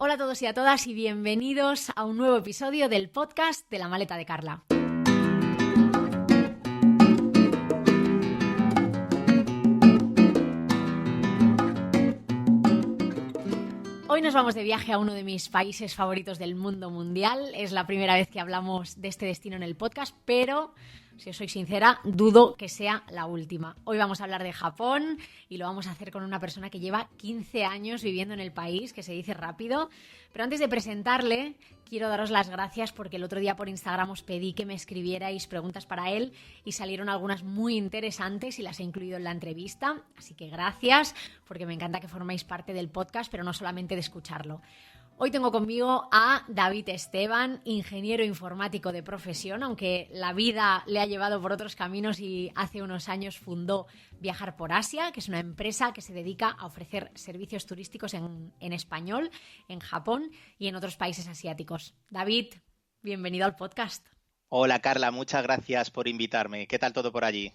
Hola a todos y a todas y bienvenidos a un nuevo episodio del podcast de La Maleta de Carla. Hoy nos vamos de viaje a uno de mis países favoritos del mundo mundial. Es la primera vez que hablamos de este destino en el podcast, pero si os soy sincera, dudo que sea la última. Hoy vamos a hablar de Japón y lo vamos a hacer con una persona que lleva 15 años viviendo en el país, que se dice rápido. Pero antes de presentarle, quiero daros las gracias porque el otro día por Instagram os pedí que me escribierais preguntas para él y salieron algunas muy interesantes y las he incluido en la entrevista. Así que gracias, porque me encanta que forméis parte del podcast, pero no solamente de escucharlo. Hoy tengo conmigo a David Esteban, ingeniero informático de profesión, aunque la vida le ha llevado por otros caminos y hace unos años fundó Viajar por Asia, que es una empresa que se dedica a ofrecer servicios turísticos en español, en Japón y en otros países asiáticos. David, bienvenido al podcast. Hola Carla, muchas gracias por invitarme. ¿Qué tal todo por allí?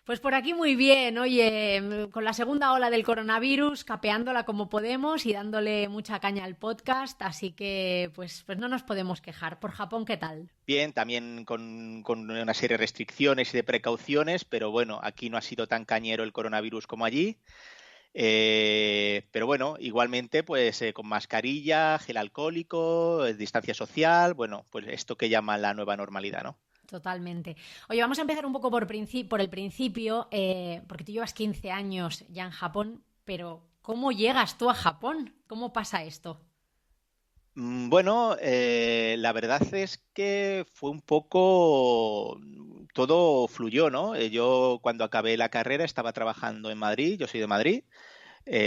Pues por aquí muy bien, oye, con la segunda ola del coronavirus, capeándola como podemos y dándole mucha caña al podcast, así que pues no nos podemos quejar. ¿Por Japón qué tal? Bien, también con una serie de restricciones y de precauciones, pero bueno, aquí no ha sido tan cañero el coronavirus como allí. Pero bueno, igualmente pues con mascarilla, gel alcohólico, distancia social, bueno, pues esto que llaman la nueva normalidad, ¿no? Totalmente. Oye, vamos a empezar un poco por el principio, porque tú llevas 15 años ya en Japón, pero ¿cómo llegas tú a Japón? ¿Cómo pasa esto? Bueno, la verdad es que fue un poco, todo fluyó, ¿no? Yo cuando acabé la carrera estaba trabajando en Madrid, yo soy de Madrid.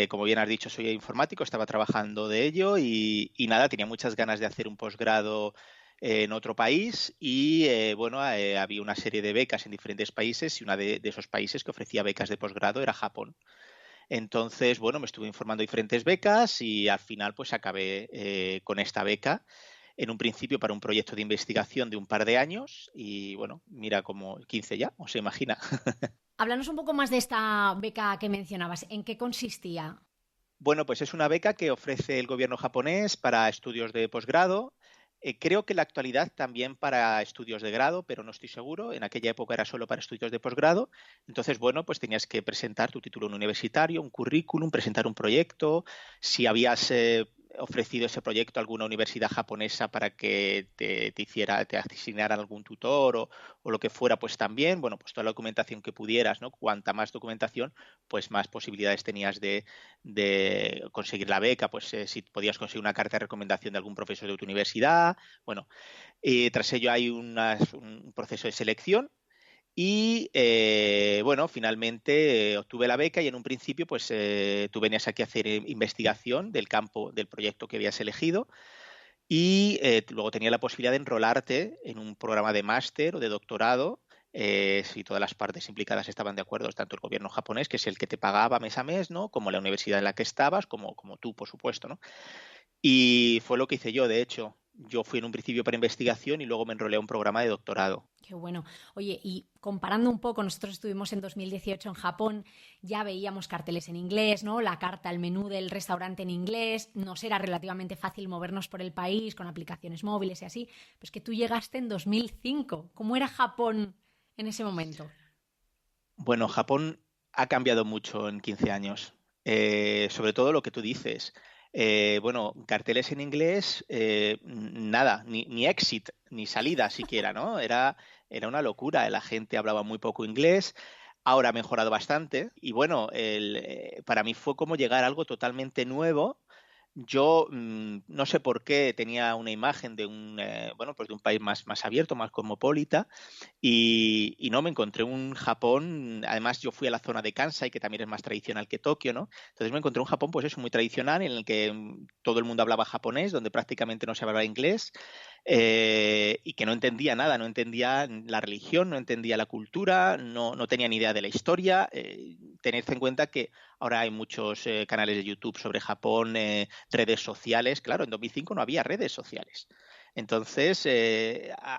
Como bien has dicho, soy informático, estaba trabajando de ello y nada, tenía muchas ganas de hacer un posgrado en otro país y bueno, había una serie de becas en diferentes países y una de esos países que ofrecía becas de posgrado era Japón. Entonces, bueno, me estuve informando de diferentes becas y al final pues acabé con esta beca en un principio para un proyecto de investigación de un par de años y bueno, mira como 15 ya, o se imagina. Háblanos un poco más de esta beca que mencionabas. ¿En qué consistía? Bueno, pues es una beca que ofrece el gobierno japonés para estudios de posgrado. Creo que en la actualidad también para estudios de grado, pero no estoy seguro. En aquella época era solo para estudios de posgrado. Entonces, bueno, pues tenías que presentar tu título universitario, un currículum, presentar un proyecto. Si habías ofrecido ese proyecto a alguna universidad japonesa para que te asignaran algún tutor o lo que fuera, pues también, bueno, pues toda la documentación que pudieras, ¿no? Cuanta más documentación, pues más posibilidades tenías de conseguir la beca, pues si podías conseguir una carta de recomendación de algún profesor de tu universidad. Bueno, tras ello hay un proceso de selección y bueno, finalmente obtuve la beca y en un principio pues tú venías aquí a hacer investigación del campo del proyecto que habías elegido y luego tenía la posibilidad de enrolarte en un programa de máster o de doctorado si todas las partes implicadas estaban de acuerdo, tanto el gobierno japonés, que es el que te pagaba mes a mes, ¿no? Como la universidad en la que estabas, como tú, por supuesto, ¿no? Y fue lo que hice yo, de hecho. Yo fui en un principio para investigación y luego me enrolé a un programa de doctorado. Qué bueno. Oye, y comparando un poco, nosotros estuvimos en 2018 en Japón, ya veíamos carteles en inglés, ¿no? La carta, el menú del restaurante en inglés, nos era relativamente fácil movernos por el país con aplicaciones móviles y así. Pues que tú llegaste en 2005. ¿Cómo era Japón en ese momento? Bueno, Japón ha cambiado mucho en 15 años. Sobre todo lo que tú dices. Bueno, carteles en inglés, nada, ni exit, ni salida siquiera, ¿no? Era una locura. La gente hablaba muy poco inglés. Ahora ha mejorado bastante. Y bueno, para mí fue como llegar a algo totalmente nuevo. Yo no sé por qué tenía una imagen de bueno, pues de un país más abierto, más cosmopolita, y no me encontré un Japón. Además, yo fui a la zona de Kansai, que también es más tradicional que Tokio, ¿no? Entonces me encontré un Japón, pues eso, muy tradicional, en el que todo el mundo hablaba japonés, donde prácticamente no se hablaba inglés, y que no entendía nada, no entendía la religión, no entendía la cultura, no tenía ni idea de la historia. Tened en cuenta que ahora hay muchos canales de YouTube sobre Japón, redes sociales. Claro, en 2005 no había redes sociales. Entonces,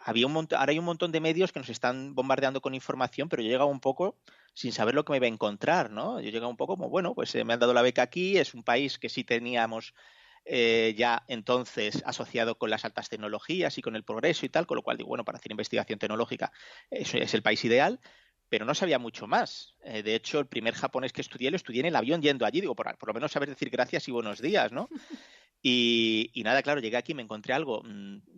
había ahora hay un montón de medios que nos están bombardeando con información, pero yo llegaba un poco sin saber lo que me iba a encontrar, ¿no? Yo llegaba un poco como, bueno, pues me han dado la beca aquí, es un país que sí teníamos ya entonces asociado con las altas tecnologías y con el progreso y tal, con lo cual digo, bueno, para hacer investigación tecnológica eso es el país ideal, pero no sabía mucho más. De hecho, el primer japonés que estudié lo estudié en el avión yendo allí, digo, por lo menos saber decir gracias y buenos días, ¿no? Y nada, claro, llegué aquí, me encontré algo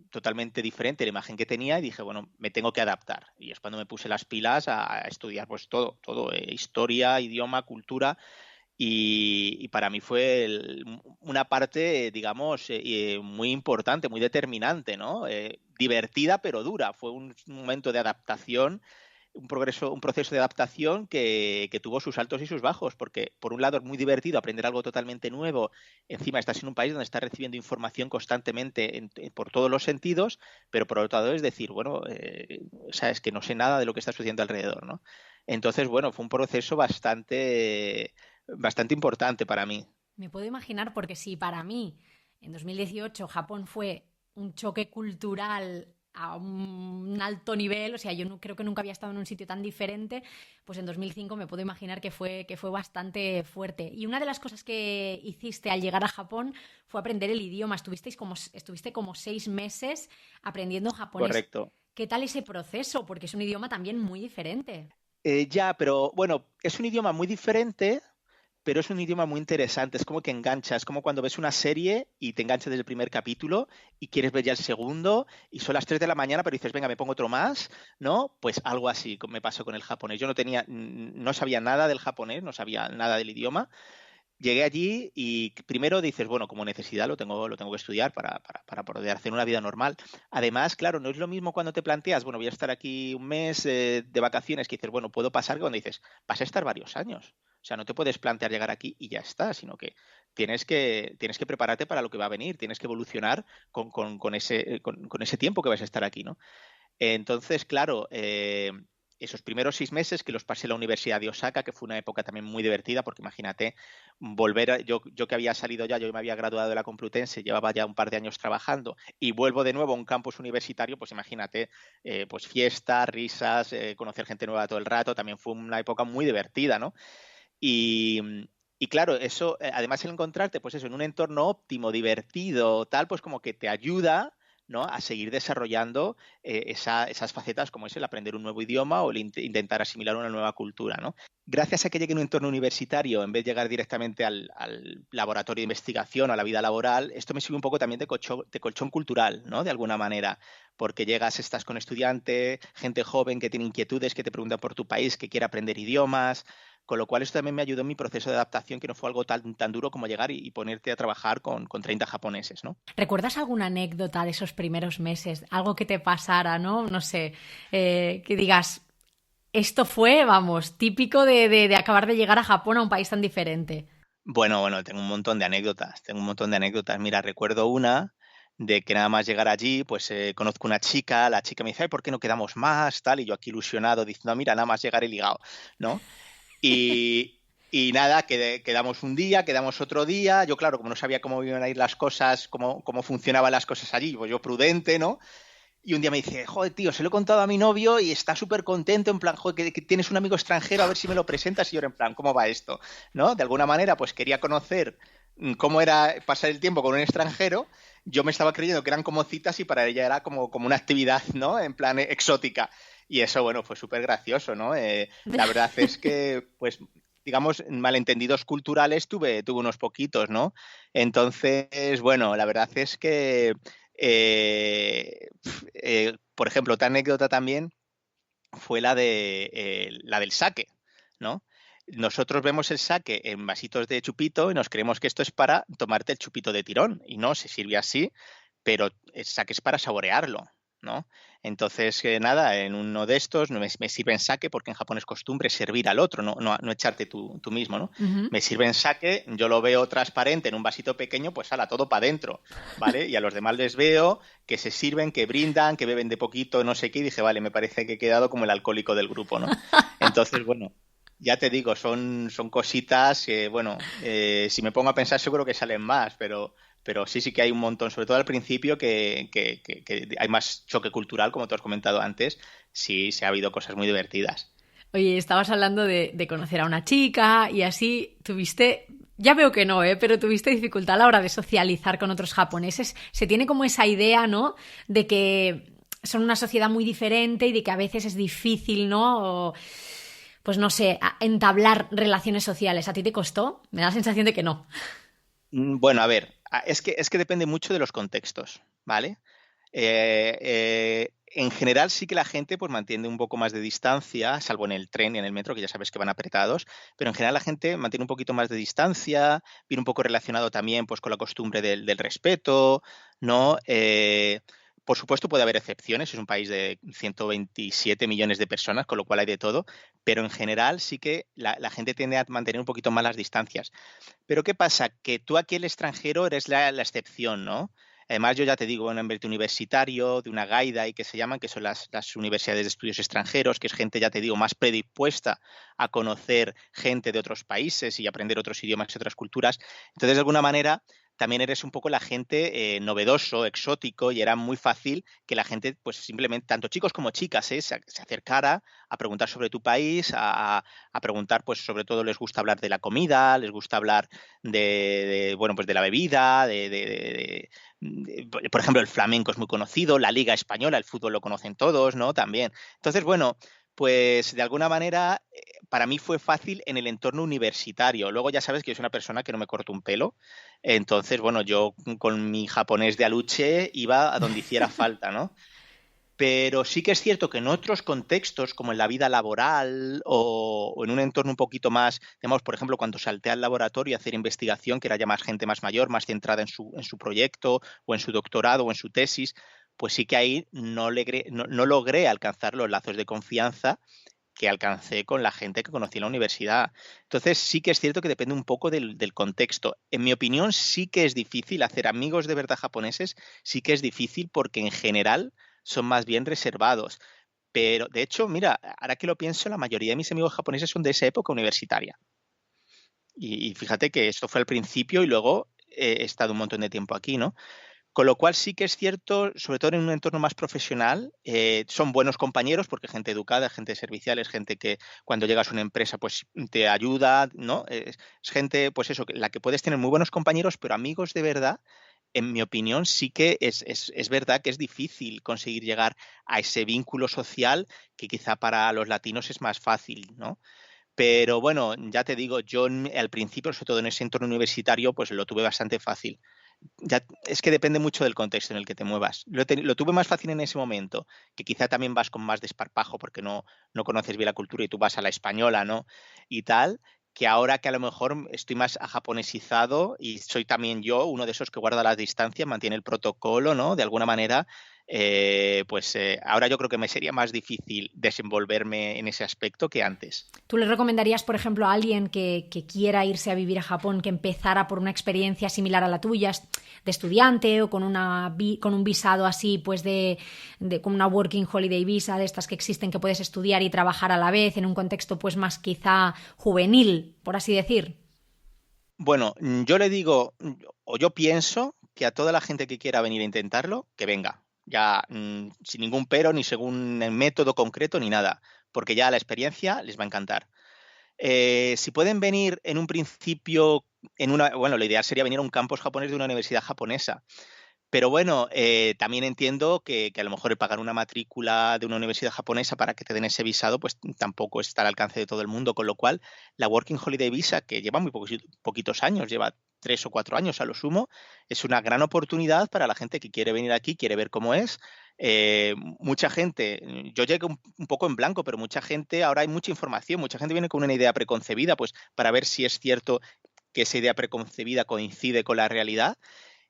totalmente diferente de la imagen que tenía y dije, bueno, me tengo que adaptar. Y es cuando me puse las pilas a estudiar pues todo, historia, idioma, cultura. Y para mí fue una parte, digamos, muy importante, muy determinante, ¿no? Divertida pero dura. Fue un momento de adaptación, un proceso de adaptación que tuvo sus altos y sus bajos, porque por un lado es muy divertido aprender algo totalmente nuevo, encima estás en un país donde estás recibiendo información constantemente por todos los sentidos, pero por otro lado es decir, bueno, sabes que no sé nada de lo que está sucediendo alrededor, ¿no? Entonces, bueno, fue un proceso bastante importante para mí. Me puedo imaginar porque si para mí en 2018 Japón fue un choque cultural a un alto nivel, o sea, yo no, creo que nunca había estado en un sitio tan diferente, pues en 2005 me puedo imaginar que fue bastante fuerte. Y una de las cosas que hiciste al llegar a Japón fue aprender el idioma. Estuviste como 6 meses aprendiendo japonés. Correcto. ¿Qué tal ese proceso? Porque es un idioma también muy diferente. Ya, pero bueno, es un idioma muy diferente, pero es un idioma muy interesante. Es como que engancha. Es como cuando ves una serie y te enganchas desde el primer capítulo y quieres ver ya el segundo y son las 3 de la mañana, pero dices, venga, me pongo otro más, ¿no? Pues algo así me pasó con el japonés. Yo no sabía nada del japonés, no sabía nada del idioma. Llegué allí y primero dices, bueno, como necesidad lo tengo que estudiar para poder hacer una vida normal. Además, claro, no es lo mismo cuando te planteas, bueno, voy a estar aquí un mes de vacaciones, que dices, bueno, puedo pasar, que cuando dices, vas a estar varios años. O sea, no te puedes plantear llegar aquí y ya está, sino que tienes que prepararte para lo que va a venir, tienes que evolucionar con ese tiempo que vas a estar aquí, ¿no? Entonces, claro, esos primeros 6 meses que los pasé en la Universidad de Osaka, que fue una época también muy divertida, porque imagínate, yo que había salido ya, yo me había graduado de la Complutense, llevaba ya un par de años trabajando, y vuelvo de nuevo a un campus universitario, pues imagínate, pues fiestas, risas, conocer gente nueva todo el rato, también fue una época muy divertida, ¿no? Y, y claro, eso, además el encontrarte, pues eso, en un entorno óptimo, divertido, tal, pues como que te ayuda, ¿no? A seguir desarrollando esas facetas como es el aprender un nuevo idioma o el intentar asimilar una nueva cultura, ¿no? Gracias a que llegué en un entorno universitario, en vez de llegar directamente al laboratorio de investigación o a la vida laboral, esto me sirve un poco también de colchón cultural, ¿no? De alguna manera, porque llegas, estás con estudiantes, gente joven que tiene inquietudes, que te preguntan por tu país, que quiere aprender idiomas, con lo cual esto también me ayudó en mi proceso de adaptación, que no fue algo tan duro como llegar y ponerte a trabajar con 30 japoneses, ¿no? ¿Recuerdas alguna anécdota de esos primeros meses? Algo que te pasara, ¿no? No sé, que digas, esto fue, vamos, típico de acabar de llegar a Japón, a un país tan diferente. Bueno, tengo un montón de anécdotas. Mira, recuerdo una de que nada más llegar allí, pues conozco una chica, la chica me dice, ay, ¿por qué no quedamos más? Tal, y yo aquí ilusionado diciendo, mira, nada más llegar he ligado, ¿no? Y nada, quedamos un día, quedamos otro día. Yo, claro, como no sabía cómo iban a ir las cosas, cómo funcionaban las cosas allí, pues yo prudente, ¿no? Y un día me dice, joder, tío, se lo he contado a mi novio y está súper contento, en plan, joder, que tienes un amigo extranjero, a ver si me lo presentas. Y yo era en plan, ¿cómo va esto? ¿No? De alguna manera, pues quería conocer cómo era pasar el tiempo con un extranjero. Yo me estaba creyendo que eran como citas y para ella era como una actividad, ¿no? En plan exótica. Y eso, bueno, fue súper gracioso, ¿no? La verdad es que, pues, digamos, malentendidos culturales tuve unos poquitos, ¿no? Entonces, bueno, la verdad es que por ejemplo, otra anécdota también fue la del sake, ¿no? Nosotros vemos el sake en vasitos de chupito y nos creemos que esto es para tomarte el chupito de tirón. Y no, se sirve así, pero el sake es para saborearlo, ¿no? Entonces, nada, en uno de estos me sirven sake porque en Japón es costumbre servir al otro, no echarte tú mismo, ¿no? Ujú. Me sirven sake, yo lo veo transparente en un vasito pequeño, pues ala, todo para adentro, ¿vale? Y a los demás les veo que se sirven, que brindan, que beben de poquito, no sé qué, y dije, vale, me parece que he quedado como el alcohólico del grupo, ¿no? Entonces, bueno, ya te digo, son cositas que, bueno, si me pongo a pensar seguro que salen más, pero sí que hay un montón, sobre todo al principio, que hay más choque cultural, como tú has comentado antes, sí, se ha habido cosas muy divertidas. Oye, estabas hablando de conocer a una chica y así tuviste Ya veo que no, pero tuviste dificultad a la hora de socializar con otros japoneses. Se tiene como esa idea, ¿no? De que son una sociedad muy diferente y de que a veces es difícil, ¿no? O, pues no sé, entablar relaciones sociales. ¿A ti te costó? Me da la sensación de que no. Bueno, a ver, es que depende mucho de los contextos, ¿vale? En general sí que la gente pues mantiene un poco más de distancia, salvo en el tren y en el metro, que ya sabes que van apretados, pero en general la gente mantiene un poquito más de distancia, viene un poco relacionado también pues con la costumbre del respeto, ¿no? Por supuesto puede haber excepciones, es un país de 127 millones de personas, con lo cual hay de todo, pero en general sí que la gente tiende a mantener un poquito más las distancias. Pero ¿qué pasa? Que tú aquí el extranjero eres la excepción, ¿no? Además, yo ya te digo, en un ambiente universitario, de una gaida y que se llaman, que son las universidades de estudios extranjeros, que es gente, ya te digo, más predispuesta a conocer gente de otros países y aprender otros idiomas y otras culturas. Entonces, de alguna manera, también eres un poco la gente novedoso, exótico, y era muy fácil que la gente, pues simplemente, tanto chicos como chicas, se acercara a preguntar sobre tu país, a preguntar, pues sobre todo les gusta hablar de la comida, les gusta hablar bueno, pues de la bebida, por ejemplo, el flamenco es muy conocido, la Liga Española, el fútbol lo conocen todos, ¿no? También. Entonces, bueno, pues de alguna manera para mí fue fácil en el entorno universitario. Luego ya sabes que yo soy una persona que no me corto un pelo. Entonces, bueno, yo con mi japonés de aluche iba a donde hiciera falta, ¿no? Pero sí que es cierto que en otros contextos, como en la vida laboral o en un entorno un poquito más, digamos, por ejemplo, cuando salté al laboratorio a hacer investigación, que era ya más gente más mayor, más centrada en su proyecto o en su doctorado o en su tesis, pues sí que ahí no logré alcanzar los lazos de confianza que alcancé con la gente que conocí en la universidad. Entonces sí que es cierto que depende un poco del contexto. En mi opinión sí que es difícil hacer amigos de verdad japoneses, sí que es difícil porque en general son más bien reservados. Pero de hecho, mira, ahora que lo pienso, la mayoría de mis amigos japoneses son de esa época universitaria. Y fíjate que esto fue al principio y luego he estado un montón de tiempo aquí, ¿no? Con lo cual sí que es cierto, sobre todo en un entorno más profesional, son buenos compañeros porque gente educada, gente servicial, es gente que cuando llegas a una empresa pues te ayuda, ¿no? Es gente, pues eso, la que puedes tener muy buenos compañeros, pero amigos de verdad, en mi opinión, sí que es verdad que es difícil conseguir llegar a ese vínculo social que quizá para los latinos es más fácil, ¿no? Pero bueno, ya te digo, yo al principio, sobre todo en ese entorno universitario, pues lo tuve bastante fácil. Ya, es que depende mucho del contexto en el que te muevas. Lo tuve más fácil en ese momento, que quizá también vas con más desparpajo porque no conoces bien la cultura y tú vas a la española, ¿no? Y tal, que ahora que a lo mejor estoy más japonesizado y soy también yo uno de esos que guarda las distancias, mantiene el protocolo, ¿no? De alguna manera, ahora yo creo que me sería más difícil desenvolverme en ese aspecto que antes. ¿Tú le recomendarías, por ejemplo, a alguien que quiera irse a vivir a Japón que empezara por una experiencia similar a la tuya, de estudiante o con, con un visado así, pues con una Working Holiday Visa, de estas que existen, que puedes estudiar y trabajar a la vez en un contexto pues más quizá juvenil, por así decir? Bueno, yo le digo, o yo pienso que a toda la gente que quiera venir a intentarlo, que venga. Ya sin ningún pero, ni según el método concreto, ni nada. Porque ya la experiencia les va a encantar. Si pueden venir en un principio, bueno, lo ideal sería venir a un campus japonés de una universidad japonesa. Pero bueno, también entiendo que a lo mejor el pagar una matrícula de una universidad japonesa para que te den ese visado, pues tampoco está al alcance de todo el mundo, con lo cual la Working Holiday Visa, que lleva muy poquitos años, lleva 3 o 4 años a lo sumo, es una gran oportunidad para la gente que quiere venir aquí, quiere ver cómo es. Mucha gente, yo llegué un poco en blanco, pero mucha gente, ahora hay mucha información, mucha gente viene con una idea preconcebida, pues para ver si es cierto que esa idea preconcebida coincide con la realidad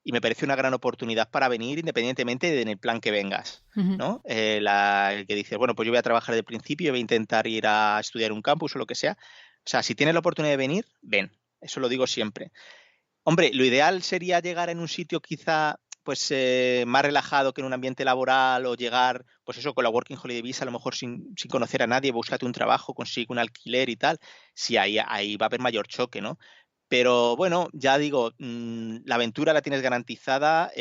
y me parece una gran oportunidad para venir independientemente de en el plan que vengas, Ujú. ¿no? El que dices, bueno, pues yo voy a trabajar desde el principio, voy a intentar ir a estudiar un campus o lo que sea. O sea, si tienes la oportunidad de venir, ven. Eso lo digo siempre. Hombre, lo ideal sería llegar en un sitio quizá pues más relajado que en un ambiente laboral o llegar, pues eso, con la Working Holiday Visa, a lo mejor sin conocer a nadie, búscate un trabajo, consigue un alquiler y tal. Sí, ahí va a haber mayor choque, ¿no? Pero bueno, ya digo, la aventura la tienes garantizada,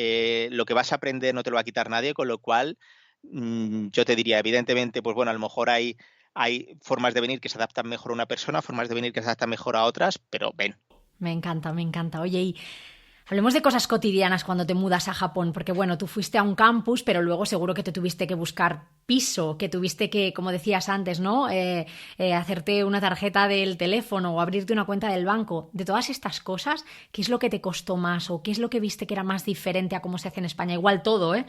lo que vas a aprender no te lo va a quitar nadie, con lo cual yo te diría, evidentemente, pues bueno, a lo mejor hay formas de venir que se adaptan mejor a una persona, formas de venir que se adaptan mejor a otras, pero ven. Me encanta, me encanta. Oye, y hablemos de cosas cotidianas cuando te mudas a Japón, porque bueno, tú fuiste a un campus, pero luego seguro que te tuviste que buscar piso, que tuviste que, como decías antes, ¿no? Hacerte una tarjeta del teléfono o abrirte una cuenta del banco. De todas estas cosas, ¿qué es lo que te costó más o qué es lo que viste que era más diferente a cómo se hace en España? Igual todo, ¿eh?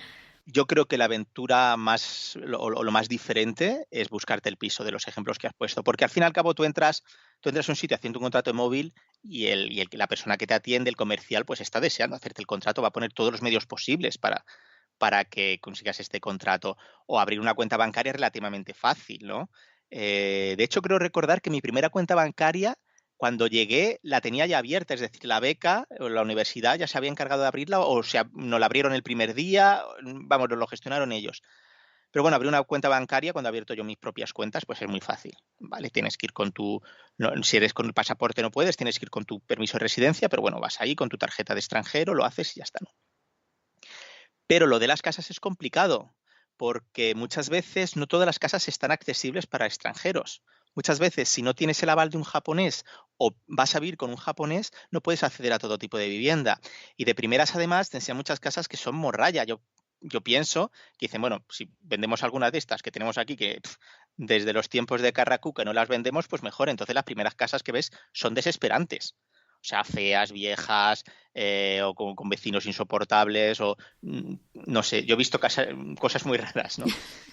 Yo creo que la aventura más, lo más diferente es buscarte el piso de los ejemplos que has puesto, porque al fin y al cabo tú entras a un sitio haciendo un contrato de móvil y la persona que te atiende, el comercial, pues está deseando hacerte el contrato, va a poner todos los medios posibles para que consigas este contrato. O abrir una cuenta bancaria es relativamente fácil, ¿no? De hecho, creo recordar que mi primera cuenta bancaria, cuando llegué, la tenía ya abierta, es decir, la beca o la universidad ya se había encargado de abrirla o sea, no la abrieron el primer día, vamos, lo gestionaron ellos. Pero bueno, abrir una cuenta bancaria, cuando he abierto yo mis propias cuentas, pues es muy fácil, ¿vale? Tienes que ir con si eres con el pasaporte no puedes, tienes que ir con tu permiso de residencia, pero bueno, vas ahí con tu tarjeta de extranjero, lo haces y ya está, ¿no? Pero lo de las casas es complicado, porque muchas veces no todas las casas están accesibles para extranjeros. Muchas veces, si no tienes el aval de un japonés o vas a vivir con un japonés, no puedes acceder a todo tipo de vivienda. Y de primeras, además, te enseñan muchas casas que son morralla. Yo pienso que dicen, bueno, si vendemos alguna de estas que tenemos aquí, que desde los tiempos de Carracu que no las vendemos, pues mejor. Entonces las primeras casas que ves son desesperantes. O sea, feas, viejas, o con vecinos insoportables, o no sé, yo he visto cosas muy raras, ¿no?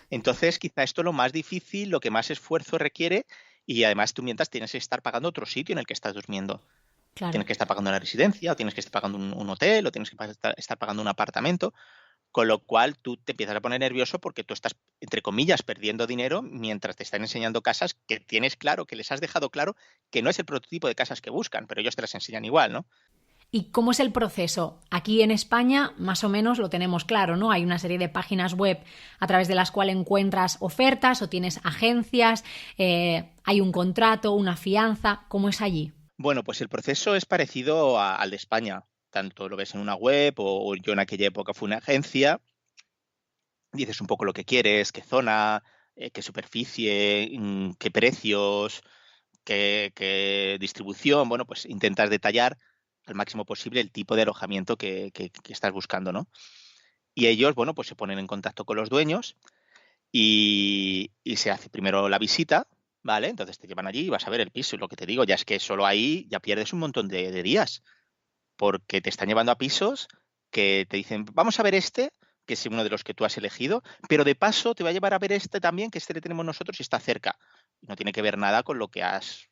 Entonces, quizá esto es lo más difícil, lo que más esfuerzo requiere, y además tú mientras tienes que estar pagando otro sitio en el que estás durmiendo. Claro. Tienes que estar pagando una residencia, o tienes que estar pagando un hotel, o tienes que estar pagando un apartamento, con lo cual tú te empiezas a poner nervioso porque tú estás, entre comillas, perdiendo dinero mientras te están enseñando casas que tienes claro, que les has dejado claro que no es el prototipo de casas que buscan, pero ellos te las enseñan igual, ¿no? ¿Y cómo es el proceso? Aquí en España más o menos lo tenemos claro, ¿no? Hay una serie de páginas web a través de las cuales encuentras ofertas o tienes agencias, hay un contrato, una fianza. ¿Cómo es allí? Bueno, pues el proceso es parecido al de España. Tanto lo ves en una web o yo en aquella época fui una agencia, dices un poco lo que quieres, qué zona, qué superficie, qué precios, qué distribución. Bueno, pues intentas detallar al máximo posible el tipo de alojamiento que estás buscando, ¿no? Y ellos, bueno, pues se ponen en contacto con los dueños y se hace primero la visita, ¿vale? Entonces te llevan allí y vas a ver el piso. Y lo que te digo ya es que solo ahí ya pierdes un montón de días, porque te están llevando a pisos que te dicen, vamos a ver este, que es uno de los que tú has elegido, pero de paso te va a llevar a ver este también, que este le tenemos nosotros y está cerca. Y no tiene que ver nada con lo que has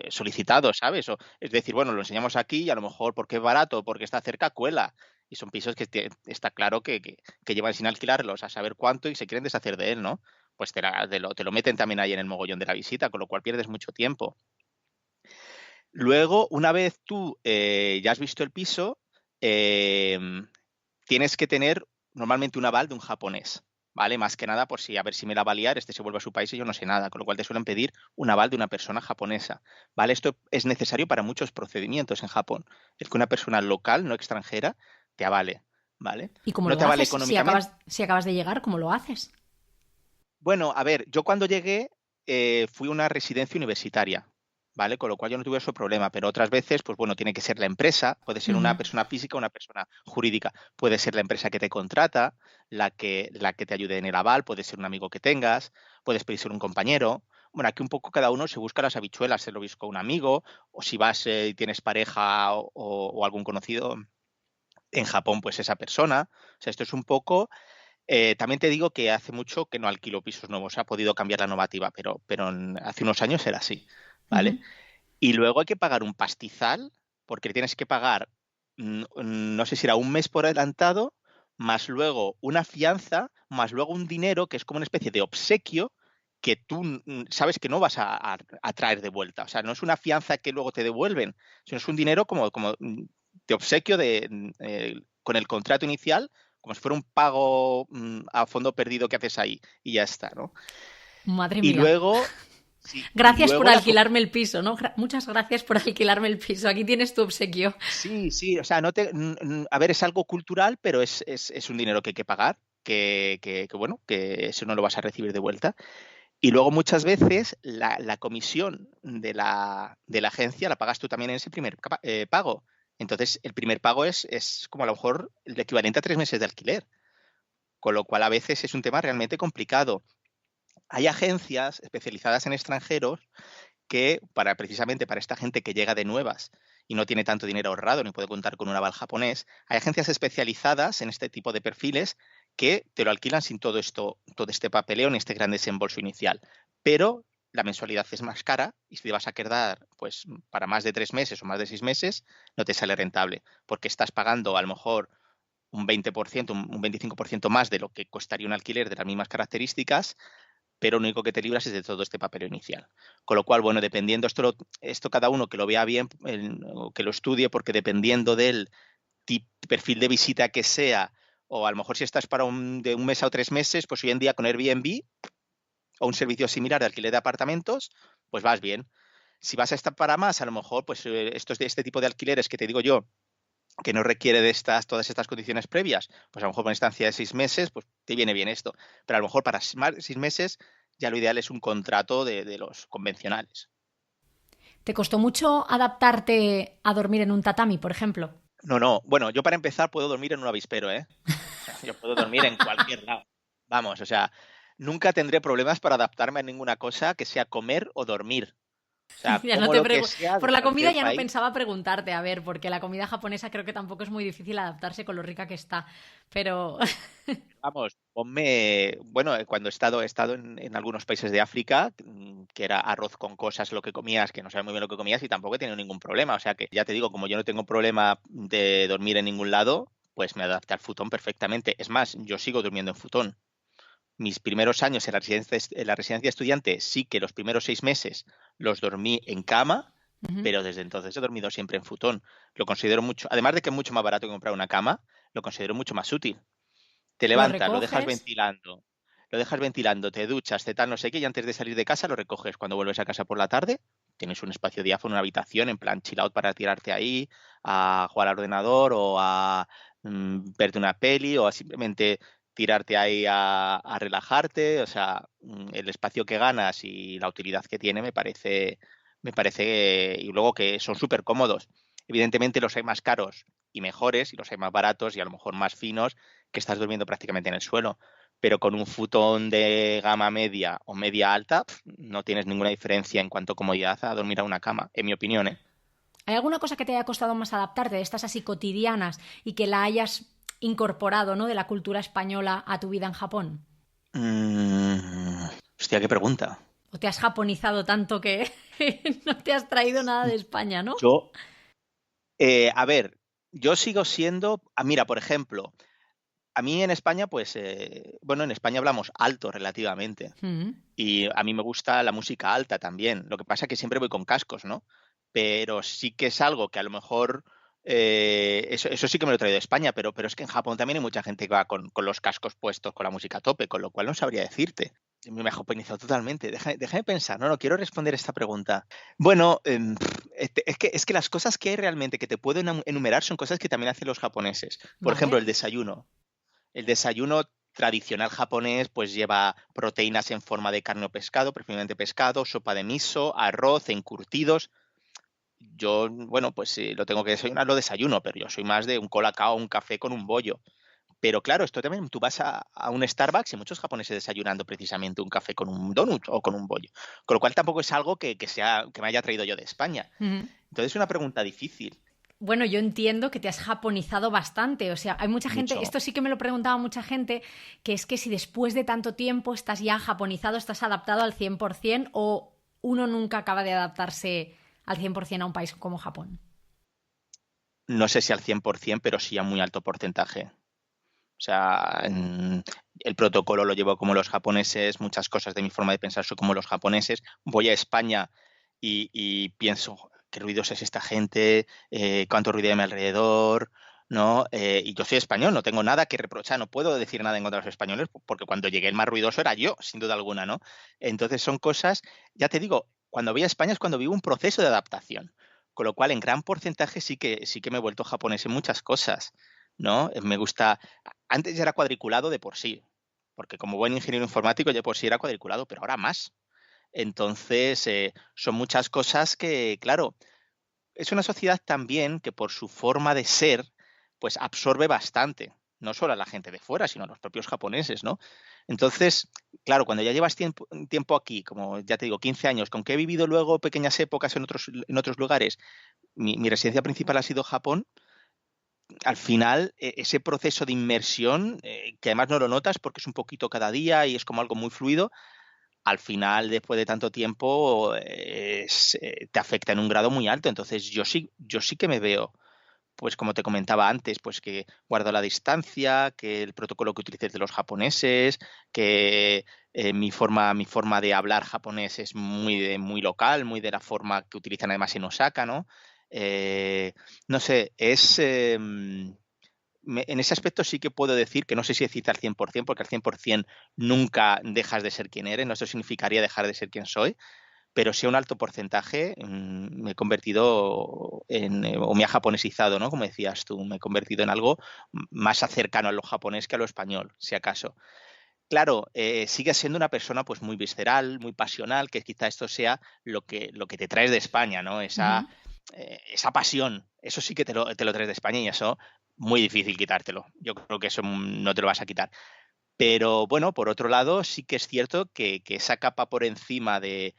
solicitado, ¿sabes? Es decir, bueno, lo enseñamos aquí y a lo mejor porque es barato, porque está cerca, cuela. Y son pisos que está claro que llevan sin alquilarlos a saber cuánto y se quieren deshacer de él, ¿no? Pues te lo meten también ahí en el mogollón de la visita, con lo cual pierdes mucho tiempo. Luego, una vez tú ya has visto el piso, eh, tienes que tener normalmente un aval de un japonés, ¿vale? Más que nada por si, a ver si me la va a liar, este se vuelve a su país y yo no sé nada, con lo cual te suelen pedir un aval de una persona japonesa, ¿vale? Esto es necesario para muchos procedimientos en Japón, el que una persona local, no extranjera, te avale, ¿vale? ¿Y cómo No lo te avale haces? Si económicamente. acabas de llegar, ¿cómo lo haces? Bueno, a ver, yo cuando llegué fui a una residencia universitaria, ¿vale? Con lo cual yo no tuve ese problema, pero otras veces, pues bueno, tiene que ser la empresa, puede ser una Ujú. persona física o una persona jurídica, puede ser la empresa que te contrata, la que te ayude en el aval, puede ser un amigo que tengas, puedes pedir ser un compañero. Bueno, aquí un poco cada uno se busca las habichuelas, se lo busca un amigo, o si vas y tienes pareja o algún conocido en Japón, pues esa persona. O sea, esto es un poco también te digo que hace mucho que no alquilo pisos nuevos, ha podido cambiar la normativa, pero hace unos años era así, Ujú. ¿vale? Y luego hay que pagar un pastizal, porque tienes que pagar, no sé si era un mes por adelantado, más luego una fianza, más luego un dinero que es como una especie de obsequio que tú sabes que no vas a traer de vuelta. O sea, no es una fianza que luego te devuelven, sino es un dinero como de obsequio con el contrato inicial, como si fuera un pago a fondo perdido que haces ahí y ya está, ¿no? Madre Y mía. luego, sí, y Gracias por luego alquilarme el piso, ¿no? Muchas gracias por alquilarme el piso. Aquí tienes tu obsequio. sí, sí, o sea, a ver, es algo cultural, pero es un dinero que hay que pagar, bueno, que eso no lo vas a recibir de vuelta. Y luego muchas veces la comisión de la agencia la pagas tú también en ese primer pago. Entonces, el primer pago es como a lo mejor el equivalente a 3 meses de alquiler, con lo cual a veces es un tema realmente complicado. Hay agencias especializadas en extranjeros que precisamente para esta gente que llega de nuevas y no tiene tanto dinero ahorrado ni puede contar con un aval japonés, hay agencias especializadas en este tipo de perfiles que te lo alquilan sin todo este papeleo ni este gran desembolso inicial. Pero la mensualidad es más cara y si te vas a quedar pues, para más de 3 meses o más de 6 meses, no te sale rentable, porque estás pagando a lo mejor un 20%, un 25% más de lo que costaría un alquiler de las mismas características, pero lo único que te libras es de todo este papel inicial. Con lo cual, bueno, dependiendo, esto cada uno que lo vea bien, o que lo estudie, porque dependiendo del perfil de visita que sea, o a lo mejor si estás para de un mes a 3 meses, pues hoy en día con Airbnb o un servicio similar de alquiler de apartamentos, pues vas bien. Si vas a estar para más, a lo mejor, pues estos de este tipo de alquileres que te digo yo, que no requiere de todas estas condiciones previas, pues a lo mejor con estancia de 6 meses, pues te viene bien esto. Pero a lo mejor para más de 6 meses ya lo ideal es un contrato de los convencionales. ¿Te costó mucho adaptarte a dormir en un tatami, por ejemplo? No, no. Bueno, yo para empezar puedo dormir en un avispero, ¿eh? O sea, yo puedo dormir en cualquier lado. Vamos, o sea, nunca tendré problemas para adaptarme a ninguna cosa que sea comer o dormir. O sea, Ya no como te lo que sea Por de la comida cualquier ya no país. pensaba preguntarte, a ver, porque la comida japonesa creo que tampoco es muy difícil adaptarse con lo rica que está. Pero Vamos, ponme, bueno, cuando he estado en algunos países de África, que era arroz con cosas lo que comías, que no sabía muy bien lo que comías y tampoco he tenido ningún problema. O sea que ya te digo, como yo no tengo problema de dormir en ningún lado, pues me adapté al futón perfectamente. Es más, yo sigo durmiendo en futón. Mis primeros años en la residencia estudiante, sí que los primeros 6 meses los dormí en cama, ujú, pero desde entonces he dormido siempre en futón. Lo considero mucho, además de que es mucho más barato que comprar una cama, lo considero mucho más útil. Te lo levantas, recoges. lo dejas ventilando, te duchas, te tal, no sé qué, y antes de salir de casa lo recoges. Cuando vuelves a casa por la tarde, tienes un espacio diáfano, una habitación, en plan chill out para tirarte ahí, a jugar al ordenador o a verte una peli o a simplemente tirarte ahí a relajarte. O sea, el espacio que ganas y la utilidad que tiene me parece, y luego que son súper cómodos. Evidentemente los hay más caros y mejores, y los hay más baratos y a lo mejor más finos, que estás durmiendo prácticamente en el suelo. Pero con un futón de gama media o media alta, no tienes ninguna diferencia en cuanto a comodidad a dormir a una cama, en mi opinión, ¿eh? ¿Hay alguna cosa que te haya costado más adaptarte de estas así cotidianas y que la hayas incorporado, ¿no? De la cultura española a tu vida en Japón? Hostia, qué pregunta. ¿O te has japonizado tanto que no te has traído nada de España, ¿no? Yo, a ver, yo sigo siendo, mira, por ejemplo, a mí en España, pues, bueno, en España hablamos alto relativamente. Mm. Y a mí me gusta la música alta también. Lo que pasa es que siempre voy con cascos, ¿no? Pero sí que es algo que a lo mejor, eso sí que me lo he traído de España, pero es que en Japón también hay mucha gente que va con los cascos puestos, con la música a tope, con lo cual no sabría decirte. Me he japonizado totalmente. Déjame pensar, no quiero responder esta pregunta. Bueno, es que las cosas que hay realmente que te puedo enumerar son cosas que también hacen los japoneses. Por ejemplo, Vale. el desayuno. El desayuno tradicional japonés pues lleva proteínas en forma de carne o pescado, preferiblemente pescado, sopa de miso, arroz, encurtidos. Yo, bueno, pues si lo tengo que desayunar, lo desayuno, pero yo soy más de un colacao, un café con un bollo. Pero claro, esto también, tú vas a un Starbucks y muchos japoneses desayunando precisamente un café con un donut o con un bollo. Con lo cual tampoco es algo que me haya traído yo de España. Mm. Entonces es una pregunta difícil, Bueno, yo entiendo que te has japonizado bastante. O sea, hay mucha gente, mucho. esto sí que me lo preguntaba mucha gente, que es que si después de tanto tiempo estás ya japonizado, estás adaptado al 100% o uno nunca acaba de adaptarse al 100% a un país como Japón. No sé si al 100%, pero sí a muy alto porcentaje. O sea, el protocolo lo llevo como los japoneses, muchas cosas de mi forma de pensar son como los japoneses. Voy a España y pienso, qué ruidosa es esta gente, cuánto ruido hay a mi alrededor, ¿no? Y yo soy español, no tengo nada que reprochar, no puedo decir nada en contra de los españoles, porque cuando llegué el más ruidoso era yo, sin duda alguna, ¿no? Entonces son cosas, ya te digo, cuando voy a España es cuando vivo un proceso de adaptación, con lo cual en gran porcentaje sí que me he vuelto japonés en muchas cosas, ¿no? Me gusta, antes ya era cuadriculado de por sí. porque como buen ingeniero informático ya por sí era cuadriculado, pero ahora más. Entonces, son muchas cosas que, claro, es una sociedad también que por su forma de ser, pues absorbe bastante, no solo a la gente de fuera, sino a los propios japoneses, ¿no? Entonces, claro, cuando ya llevas tiempo aquí, como ya te digo, 15 años, con que he vivido luego pequeñas épocas en otros lugares, mi residencia principal ha sido Japón. Al final, ese proceso de inmersión, que además no lo notas porque es un poquito cada día y es como algo muy fluido, al final, después de tanto tiempo, te afecta en un grado muy alto. Entonces, yo sí que me veo, pues como te comentaba antes, pues que guardo la distancia, que el protocolo que utilices de los japoneses, que mi forma de hablar japonés es muy local, muy de la forma que utilizan además en Osaka, ¿no? Eh, no sé, en ese aspecto sí que puedo decir que no sé si decirte al 100%, porque al 100% nunca dejas de ser quien eres, no eso significaría dejar de ser quien soy, pero sí a un alto porcentaje me he convertido o me ha japonesizado, ¿no? Como decías tú, me he convertido en algo más cercano a lo japonés que a lo español, si acaso. Claro, sigues siendo una persona pues muy visceral, muy pasional, que quizá esto sea lo que te traes de España, ¿no? Ujú. Esa pasión, eso sí que te lo traes de España y eso muy difícil quitártelo. Yo creo que eso no te lo vas a quitar. Pero bueno, por otro lado, sí que es cierto que esa capa por encima de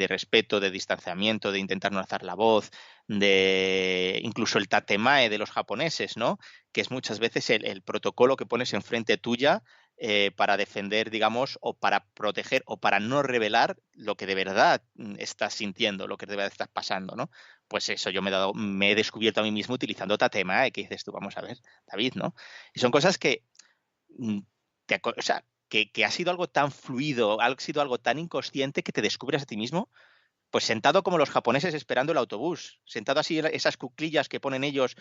respeto, de distanciamiento, de intentar no alzar la voz, de incluso el tatemae de los japoneses, ¿no? Que es muchas veces el protocolo que pones enfrente tuya para defender, digamos, o para proteger o para no revelar lo que de verdad estás sintiendo, lo que de verdad estás pasando, ¿no? Pues eso, me he descubierto a mí mismo utilizando tatemae, que dices tú, vamos a ver, David, ¿no? Y son cosas que mm, o sea, que ha sido algo tan fluido, ha sido algo tan inconsciente que te descubres a ti mismo, pues sentado como los japoneses esperando el autobús, sentado así en esas cuclillas que ponen ellos,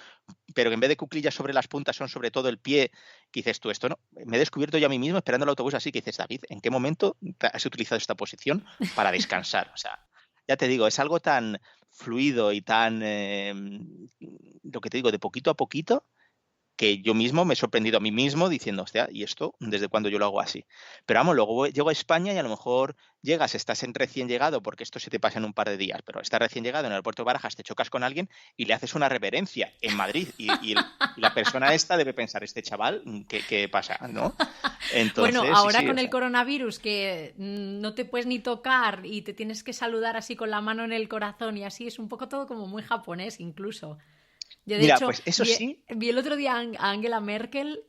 pero que en vez de cuclillas sobre las puntas son sobre todo el pie, que dices tú, esto no, me he descubierto yo a mí mismo esperando el autobús así, que dices, David, ¿en qué momento has utilizado esta posición para descansar? O sea, ya te digo, es algo tan fluido y tan, lo que te digo, de poquito a poquito, que yo mismo me he sorprendido a mí mismo diciendo, hostia, ¿y esto desde cuándo yo lo hago así? Pero vamos, luego llego a España y a lo mejor llegas, estás en recién llegado, porque esto se te pasa en un par de días, pero estás recién llegado en el aeropuerto de Barajas, te chocas con alguien y le haces una reverencia en Madrid. Y la persona esta debe pensar, este chaval, ¿qué pasa? ¿No? Bueno, Entonces, sí, ahora sí, con o el sea. coronavirus que no te puedes ni tocar y te tienes que saludar así con la mano en el corazón y así, es un poco todo como muy japonés incluso. Yo, de Mira, hecho, pues eso sí. vi el otro día a Angela Merkel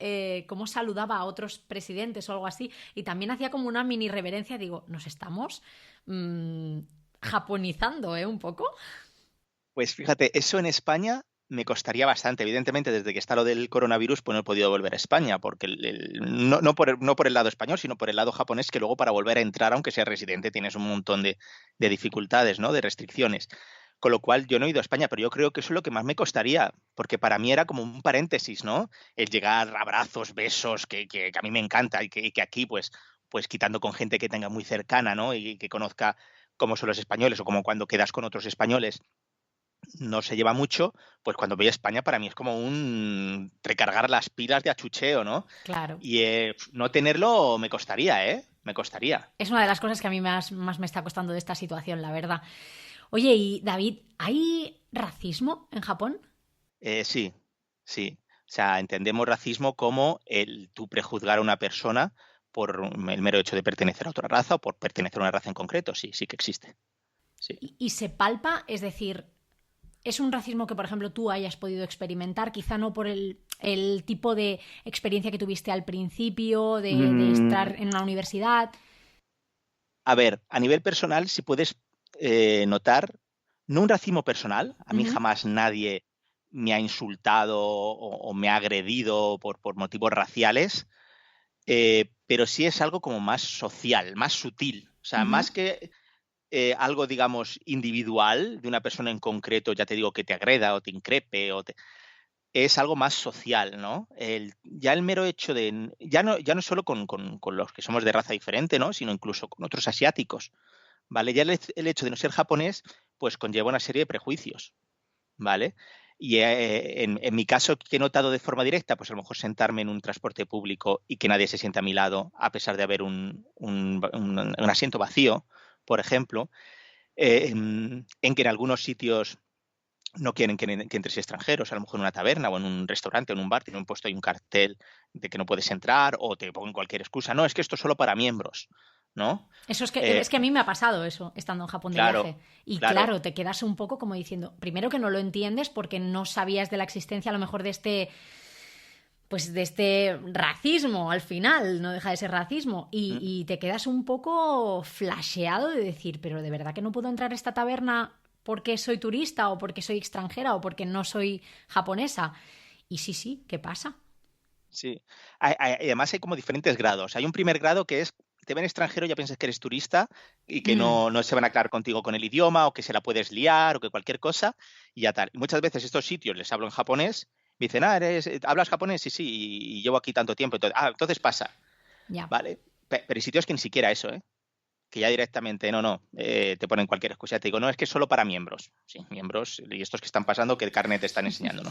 cómo saludaba a otros presidentes o algo así, y también hacía como una mini reverencia. Digo, nos estamos mm, japonizando, ¿eh? Un poco. Pues fíjate, eso en España me costaría bastante. Evidentemente, desde que está lo del coronavirus, pues no he podido volver a España, porque no por el lado español, sino por el lado japonés, que luego para volver a entrar, aunque sea residente, tienes un montón de dificultades, ¿no? De restricciones. Con lo cual yo no he ido a España, pero yo creo que eso es lo que más me costaría, porque para mí era como un paréntesis, ¿no? El llegar a abrazos, besos, que a mí me encanta y que aquí, pues quitando con gente que tenga muy cercana, ¿no? Y que conozca cómo son los españoles o como cuando quedas con otros españoles no se lleva mucho, pues cuando voy a España para mí es como un recargar las pilas de achucheo, ¿no? Claro. Y no tenerlo me costaría, ¿eh? Me costaría. Es una de las cosas que a mí más me está costando de esta situación, la verdad. Oye, y David, ¿hay racismo en Japón? Sí, sí. O sea, entendemos racismo como el tú prejuzgar a una persona por el mero hecho de pertenecer a otra raza o por pertenecer a una raza en concreto. Sí, sí que existe. Sí. Y se palpa, es decir, es un racismo que, por ejemplo, tú hayas podido experimentar, quizá no por el tipo de experiencia que tuviste al principio, de Mm, estar en una universidad. a ver, a nivel personal, si puedes notar, no un racismo personal, a mí Ujú. jamás nadie me ha insultado o me ha agredido por motivos raciales, pero sí es algo como más social, más sutil. O sea, Ujú. más que algo, digamos, individual de una persona en concreto, ya te digo, que te agreda o te increpe, es algo más social, ¿no? Ya el mero hecho de, ya no solo con los que somos de raza diferente, ¿no? Sino incluso con otros asiáticos, ¿vale? Ya el hecho de no ser japonés, pues conlleva una serie de prejuicios, ¿vale? Y en mi caso, ¿qué he notado de forma directa? Pues a lo mejor sentarme en un transporte público y que nadie se sienta a mi lado, a pesar de haber un asiento vacío, por ejemplo, en que en algunos sitios no quieren que entres extranjeros, a lo mejor en una taberna o en un restaurante o en un bar, tienen puesto ahí un cartel de que no puedes entrar o te ponen cualquier excusa. No, es que esto es solo para miembros, ¿no? Eso Eh, es que a mí me ha pasado eso, estando en Japón de claro, viaje. Y claro. claro, te quedas un poco como diciendo, primero que no lo entiendes porque no sabías de la existencia a lo mejor de este, pues de este racismo al final, no deja de ser racismo. Mm. Y te quedas un poco flasheado de decir, pero de verdad que no puedo entrar a esta taberna porque soy turista o porque soy extranjera o porque no soy japonesa. Y sí, sí, ¿qué pasa? Sí. Además hay como diferentes grados. Hay un primer grado que es, te ven extranjero, ya piensas que eres turista y que Mm, no se van a aclarar contigo con el idioma o que se la puedes liar o que cualquier cosa y ya tal. Y muchas veces estos sitios les hablo en japonés, me dicen, ¿hablas japonés? Sí, sí, y llevo aquí tanto tiempo. Entonces pasa, ya. ¿vale? Pero hay sitios que ni siquiera eso, ¿eh? Que ya directamente, te ponen cualquier excusa. Te digo, no, es que es solo para miembros. Sí, miembros y estos que están pasando, que el carnet te están enseñando, ¿no?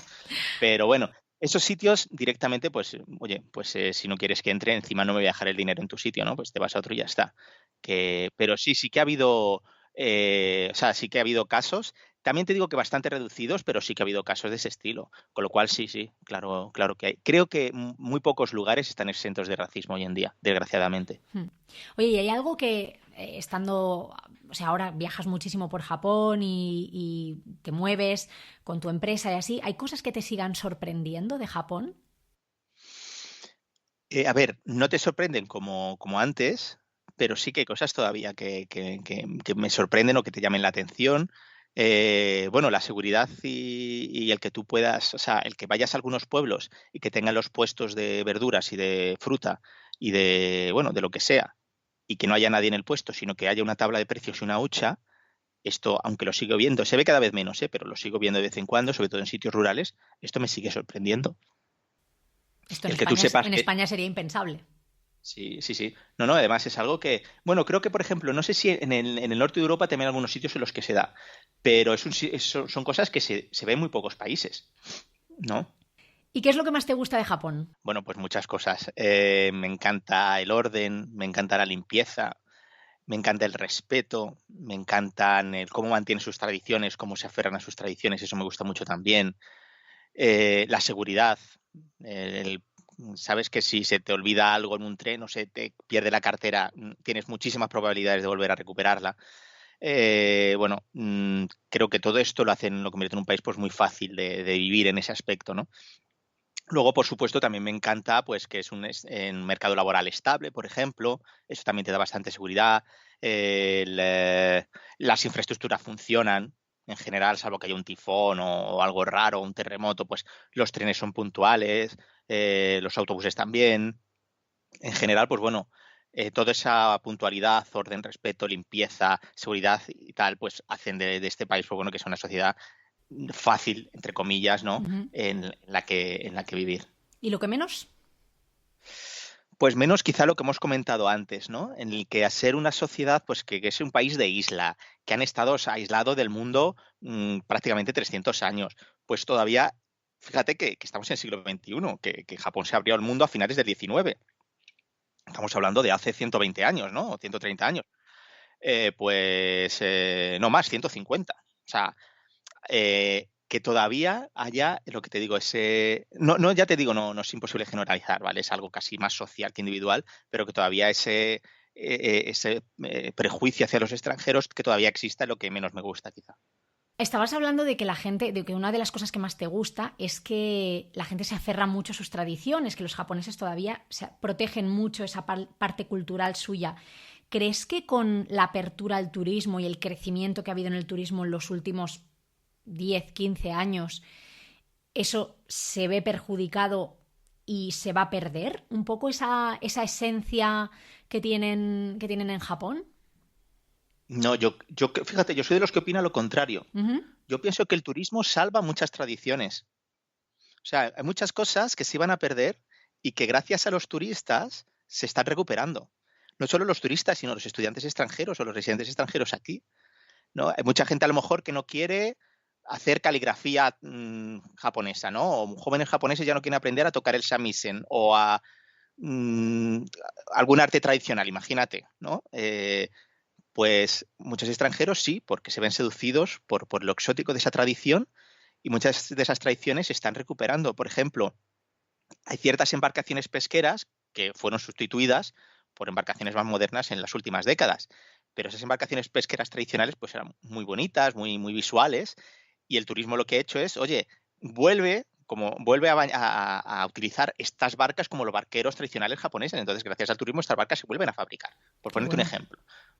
Pero bueno, esos sitios directamente, pues, oye, pues si no quieres que entre, encima no me voy a dejar el dinero en tu sitio, ¿no? Pues te vas a otro y ya está. Pero sí que ha habido, o sea, sí que ha habido casos. También te digo que bastante reducidos, pero sí que ha habido casos de ese estilo. Con lo cual, sí, sí, claro, claro que hay. Creo que muy pocos lugares están exentos de racismo hoy en día, desgraciadamente. Hmm. Oye, ¿y hay algo que estando, o sea, ahora viajas muchísimo por Japón y te mueves con tu empresa y así, ¿hay cosas que te sigan sorprendiendo de Japón? A ver, no te sorprenden como antes, pero sí que hay cosas todavía que me sorprenden o que te llamen la atención. Bueno, la seguridad y el que tú puedas, o sea, el que vayas a algunos pueblos y que tengan los puestos de verduras y de fruta y bueno, de lo que sea, y que no haya nadie en el puesto, sino que haya una tabla de precios y una hucha, esto, aunque lo sigo viendo, se ve cada vez menos, pero lo sigo viendo de vez en cuando, sobre todo en sitios rurales, esto me sigue sorprendiendo. Esto El que tú sepas En que España sería impensable. sí, sí, sí. No, además es algo que, bueno, creo que, por ejemplo, no sé si en el norte de Europa también hay algunos sitios en los que se da, pero son cosas que se ven en muy pocos países, ¿no? ¿Y qué es lo que más te gusta de Japón? Bueno, pues muchas cosas. Me encanta el orden, me encanta la limpieza, me encanta el respeto, me encantan cómo mantienen sus tradiciones, cómo se aferran a sus tradiciones, eso me gusta mucho también. La seguridad, el sabes que si se te olvida algo en un tren o se te pierde la cartera, tienes muchísimas probabilidades de volver a recuperarla. Bueno, creo que todo esto lo convierte en un país pues muy fácil de vivir en ese aspecto, ¿no? Luego, por supuesto, también me encanta pues que es un mercado laboral estable, por ejemplo. Eso también te da bastante seguridad. Las infraestructuras funcionan en general, salvo que haya un tifón o algo raro, un terremoto, pues los trenes son puntuales, los autobuses también. En general, pues bueno, toda esa puntualidad, orden, respeto, limpieza, seguridad y tal, pues hacen de este país, pues bueno, que es una sociedad fácil, entre comillas, ¿no? Ujú. En la que vivir. ¿Y lo que menos? Pues menos quizá lo que hemos comentado antes, ¿no? En el que a ser una sociedad, pues que es un país de isla, que han estado aislados del mundo prácticamente 300 años, pues todavía, fíjate que estamos en el siglo XXI, que Japón se abrió al mundo a finales del XIX. Estamos hablando de hace 120 años, ¿no? O 130 años. No más, 150. O sea, que todavía haya, lo que te digo, no, ya te digo, no es imposible generalizar, ¿vale? Es algo casi más social que individual, pero que todavía ese prejuicio hacia los extranjeros que todavía exista es lo que menos me gusta, quizá. Estabas hablando de que la gente, de que una de las cosas que más te gusta es que la gente se aferra mucho a sus tradiciones, que los japoneses todavía protegen mucho esa parte cultural suya. ¿Crees que con la apertura al turismo y el crecimiento que ha habido en el turismo en los últimos 10, 15 años, eso se ve perjudicado y se va a perder un poco esa esencia que tienen en Japón? No, fíjate, yo soy de los que opina lo contrario. Ujú. Yo pienso que el turismo salva muchas tradiciones. O sea, hay muchas cosas que se iban a perder y que gracias a los turistas se están recuperando. No solo los turistas, sino los estudiantes extranjeros o los residentes extranjeros aquí, ¿no? Hay mucha gente a lo mejor que no quiere, hacer caligrafía japonesa, ¿no? O jóvenes japoneses ya no quieren aprender a tocar el shamisen o a algún arte tradicional, imagínate, ¿no? Pues muchos extranjeros sí, porque se ven seducidos por lo exótico de esa tradición y muchas de esas tradiciones se están recuperando. Por ejemplo, hay ciertas embarcaciones pesqueras que fueron sustituidas por embarcaciones más modernas en las últimas décadas, pero esas embarcaciones pesqueras tradicionales pues eran muy bonitas, muy visuales, y el turismo lo que ha hecho es, oye, vuelve a utilizar estas barcas como los barqueros tradicionales japoneses. Entonces, gracias al turismo, estas barcas se vuelven a fabricar, por Qué ponerte un bueno. ejemplo.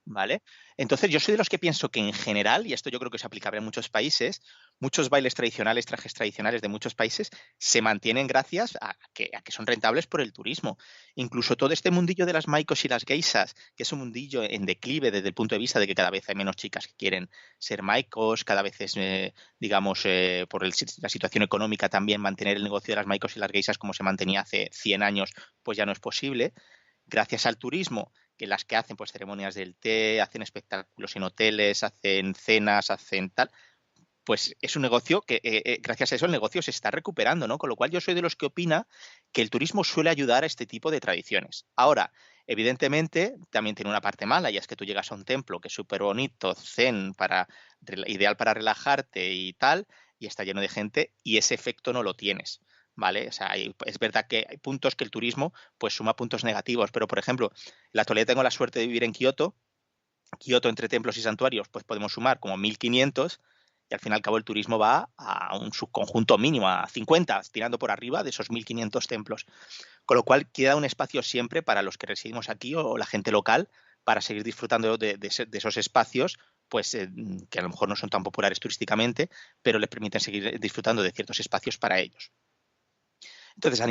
¿Vale? Entonces, yo soy de los que pienso que en general, y esto yo creo que es aplicable en muchos países, muchos bailes tradicionales, trajes tradicionales de muchos países se mantienen gracias a que son rentables por el turismo. Incluso todo este mundillo de las maikos y las geishas, que es un mundillo en declive desde el punto de vista de que cada vez hay menos chicas que quieren ser maikos, cada vez es, digamos, la situación económica también mantener el negocio de las maikos y las geishas como se mantenía hace 100 años, pues ya no es posible. Gracias al turismo, que las que hacen pues ceremonias del té, hacen espectáculos en hoteles, hacen cenas, hacen tal, pues es un negocio que gracias a eso el negocio se está recuperando, ¿no? Con lo cual yo soy de los que opina que el turismo suele ayudar a este tipo de tradiciones. Ahora, evidentemente, también tiene una parte mala, y es que tú llegas a un templo que es súper bonito, zen, ideal para relajarte y tal, y está lleno de gente, y ese efecto no lo tienes. ¿Vale? O sea, es verdad que hay puntos que el turismo pues suma puntos negativos, pero por ejemplo, en la actualidad tengo la suerte de vivir en Kioto. Kioto, entre templos y santuarios, pues podemos sumar como 1.500, y al fin y al cabo el turismo va a un subconjunto mínimo, a 50, tirando por arriba de esos 1.500 templos. Con lo cual queda un espacio siempre para los que residimos aquí o la gente local para seguir disfrutando de esos espacios, pues que a lo mejor no son tan populares turísticamente, pero les permiten seguir disfrutando de ciertos espacios para ellos. Entonces, a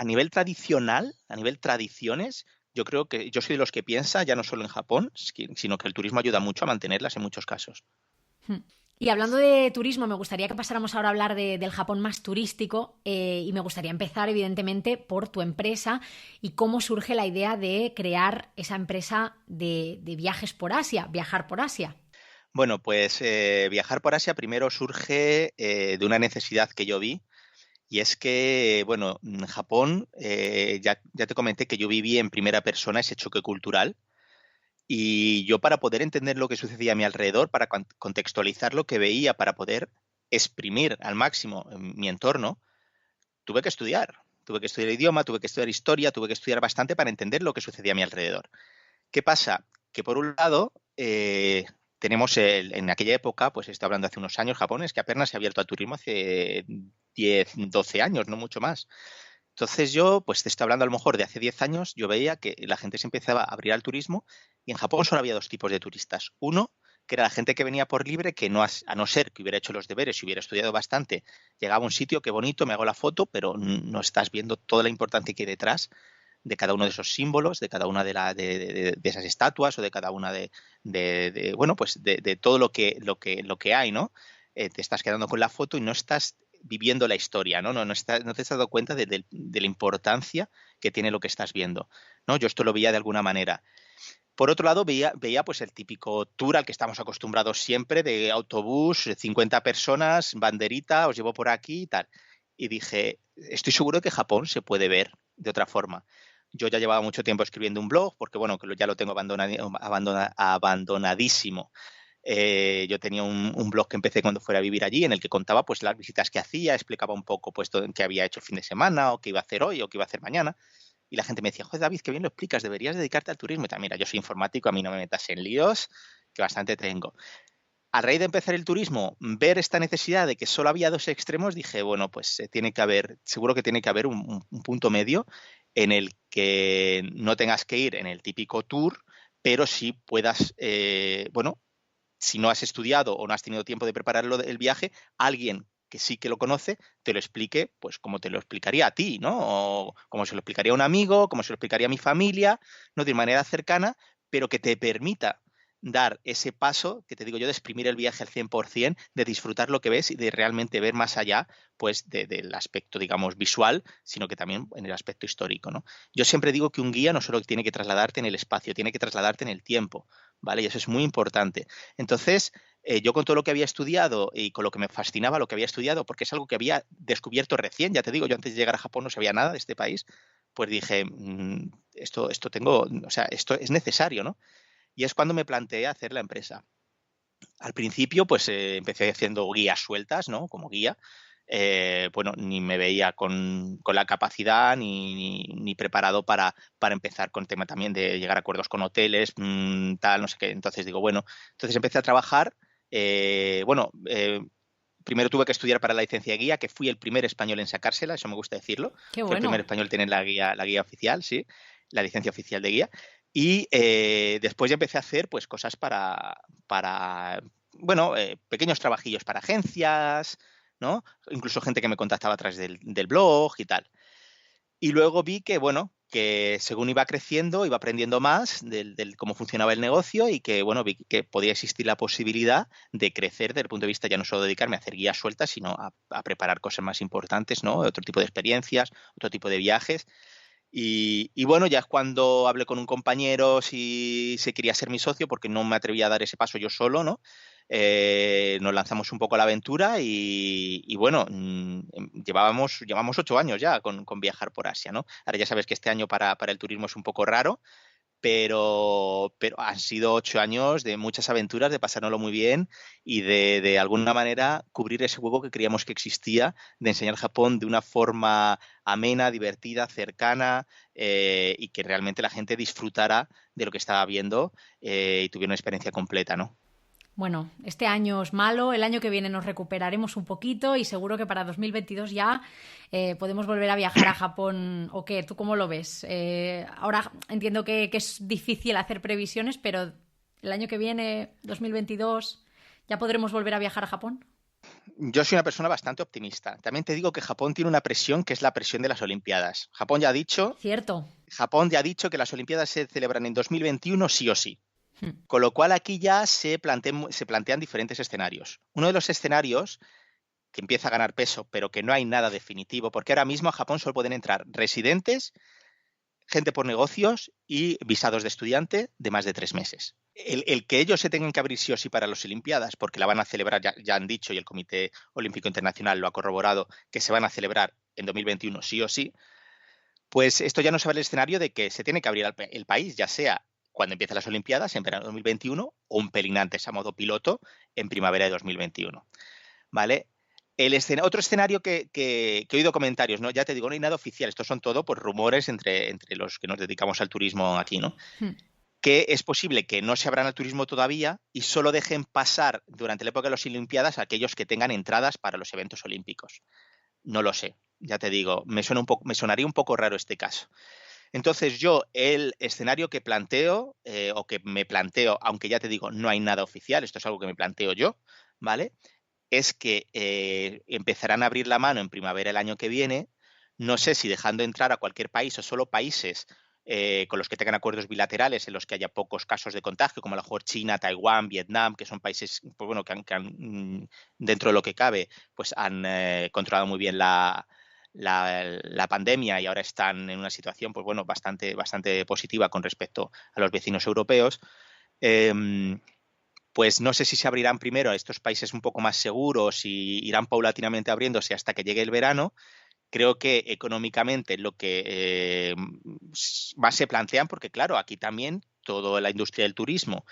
nivel tradicional, a nivel tradiciones, yo creo que yo soy de los que piensa, ya no solo en Japón, sino que el turismo ayuda mucho a mantenerlas en muchos casos. Hmm. Y hablando de turismo, me gustaría que pasáramos ahora a hablar del Japón más turístico y me gustaría empezar, evidentemente, por tu empresa y cómo surge la idea de crear esa empresa de viajes por Asia, viajar por Asia. Bueno, pues viajar por Asia primero surge de una necesidad que yo vi, y es que, bueno, en Japón, ya te comenté que yo viví en primera persona ese choque cultural. Y yo, para poder entender lo que sucedía a mi alrededor, para contextualizar lo que veía, para poder exprimir al máximo mi entorno, tuve que estudiar. Tuve que estudiar idioma, tuve que estudiar historia, tuve que estudiar bastante para entender lo que sucedía a mi alrededor. ¿Qué pasa? Que por un lado, tenemos en aquella época, pues estoy hablando hace unos años, Japón es que apenas se ha abierto al turismo hace 10, 12 años, no mucho más. Entonces yo, pues te estoy hablando a lo mejor de hace 10 años, yo veía que la gente se empezaba a abrir al turismo, y en Japón solo había dos tipos de turistas. Uno, que era la gente que venía por libre, que no, a no ser que hubiera hecho los deberes y hubiera estudiado bastante, llegaba a un sitio, qué bonito, me hago la foto, pero no estás viendo toda la importancia que hay detrás de cada uno de esos símbolos, de cada una de esas estatuas, o de cada una bueno, pues de todo lo que hay, ¿no? Te estás quedando con la foto y no estás viviendo la historia, ¿no? No te has dado cuenta de la importancia que tiene lo que estás viendo, ¿no? Yo esto lo veía de alguna manera. Por otro lado, veía pues el típico tour al que estamos acostumbrados siempre, de autobús, 50 personas, banderita, os llevo por aquí y tal. Y dije, estoy seguro de que Japón se puede ver de otra forma. Yo ya llevaba mucho tiempo escribiendo un blog, porque bueno, que ya lo tengo abandonadísimo. Yo tenía un blog que empecé cuando fuera a vivir allí, en el que contaba pues las visitas que hacía, explicaba un poco pues qué había hecho el fin de semana, o qué iba a hacer hoy, o qué iba a hacer mañana. Y la gente me decía, joder, David, qué bien lo explicas, deberías dedicarte al turismo. Y tal, mira, yo soy informático, a mí no me metas en líos, que bastante tengo. A raíz de empezar el turismo, ver esta necesidad de que solo había dos extremos, dije, bueno, pues seguro que tiene que haber un punto medio en el que no tengas que ir en el típico tour, pero sí puedas, bueno, si no has estudiado o no has tenido tiempo de prepararlo el viaje, alguien que sí que lo conoce te lo explique, pues como te lo explicaría a ti, ¿no? O como se lo explicaría a un amigo, como se lo explicaría a mi familia, ¿no? De manera cercana, pero que te permita dar ese paso, que te digo yo, de exprimir el viaje al 100%, de disfrutar lo que ves y de realmente ver más allá, pues, del aspecto, digamos, visual, sino que también en el aspecto histórico, ¿no? Yo siempre digo que un guía no solo tiene que trasladarte en el espacio, tiene que trasladarte en el tiempo, ¿vale? Y eso es muy importante. Entonces, yo con todo lo que había estudiado y con lo que me fascinaba lo que había estudiado, porque es algo que había descubierto recién, ya te digo, yo antes de llegar a Japón no sabía nada de este país, pues dije, esto tengo, o sea, esto es necesario, ¿no? Y es cuando me planteé hacer la empresa. Al principio, pues empecé haciendo guías sueltas, ¿no? Como guía. Bueno, ni me veía con la capacidad ni preparado para empezar con el tema también de llegar a acuerdos con hoteles, tal, no sé qué. Entonces digo, bueno, entonces empecé a trabajar. Primero tuve que estudiar para la licencia de guía, que fui el primer español en sacársela, eso me gusta decirlo. Qué Fue el primer bueno. español en tener la guía oficial, sí, la licencia oficial de guía. Y después ya empecé a hacer pues cosas bueno, pequeños trabajillos para agencias, ¿no? Incluso gente que me contactaba a través del blog y tal. Y luego vi que, bueno, que según iba creciendo, iba aprendiendo más del cómo funcionaba el negocio y que, bueno, vi que podía existir la posibilidad de crecer desde el punto de vista ya no solo dedicarme a hacer guías sueltas, sino a preparar cosas más importantes, ¿no? Otro tipo de experiencias, otro tipo de viajes. Y bueno, ya es cuando hablé con un compañero si se quería ser mi socio, porque no me atrevía a dar ese paso yo solo, ¿no? Nos lanzamos un poco a la aventura y bueno, llevamos 8 años ya con viajar por Asia, ¿no? Ahora ya sabes que este año para el turismo es un poco raro, pero han sido 8 años de muchas aventuras, de pasárnoslo muy bien y de alguna manera cubrir ese hueco que creíamos que existía, de enseñar Japón de una forma amena, divertida, cercana, y que realmente la gente disfrutara de lo que estaba viendo, y tuviera una experiencia completa, ¿no? Bueno, este año es malo, el año que viene nos recuperaremos un poquito y seguro que para 2022 ya podemos volver a viajar a Japón. ¿O qué? ¿Tú cómo lo ves? Ahora entiendo que es difícil hacer previsiones, pero el año que viene, 2022, ¿ya podremos volver a viajar a Japón? Yo soy una persona bastante optimista. También te digo que Japón tiene una presión que es la presión de las Olimpiadas. Cierto. Japón ya ha dicho que las Olimpiadas se celebran en 2021 sí o sí. Hmm. Con lo cual aquí ya se plantean diferentes escenarios. Uno de los escenarios que empieza a ganar peso, pero que no hay nada definitivo, porque ahora mismo a Japón solo pueden entrar residentes, gente por negocios y visados de estudiante de más de 3 meses. El que ellos se tengan que abrir sí o sí para las Olimpiadas, porque la van a celebrar, ya han dicho, y el Comité Olímpico Internacional lo ha corroborado, que se van a celebrar en 2021 sí o sí, pues esto ya nos abre el escenario de que se tiene que abrir el país, ya sea cuando empiecen las Olimpiadas, en verano de 2021, o un pelín antes a modo piloto, en primavera de 2021. ¿Vale? Otro escenario que he oído comentarios, ¿no? Ya te digo, no hay nada oficial, estos son todo pues, rumores entre los que nos dedicamos al turismo aquí, ¿no? Hmm. Que es posible que no se abran al turismo todavía y solo dejen pasar durante la época de las Olimpiadas a aquellos que tengan entradas para los eventos olímpicos. No lo sé, ya te digo, me sonaría un poco raro este caso. Entonces yo el escenario que planteo, o que me planteo, aunque ya te digo, no hay nada oficial, esto es algo que me planteo yo, ¿vale? Es que empezarán a abrir la mano en primavera el año que viene, no sé si dejando entrar a cualquier país o solo países con los que tengan acuerdos bilaterales en los que haya pocos casos de contagio, como a lo mejor China, Taiwán, Vietnam, que son países pues bueno, que han, dentro de lo que cabe, pues han controlado muy bien la pandemia y ahora están en una situación pues bueno, bastante positiva con respecto a los vecinos europeos. Pues no sé si se abrirán primero a estos países un poco más seguros y irán paulatinamente abriéndose hasta que llegue el verano. Creo que económicamente lo que más se plantean, porque claro, aquí también toda la industria del turismo,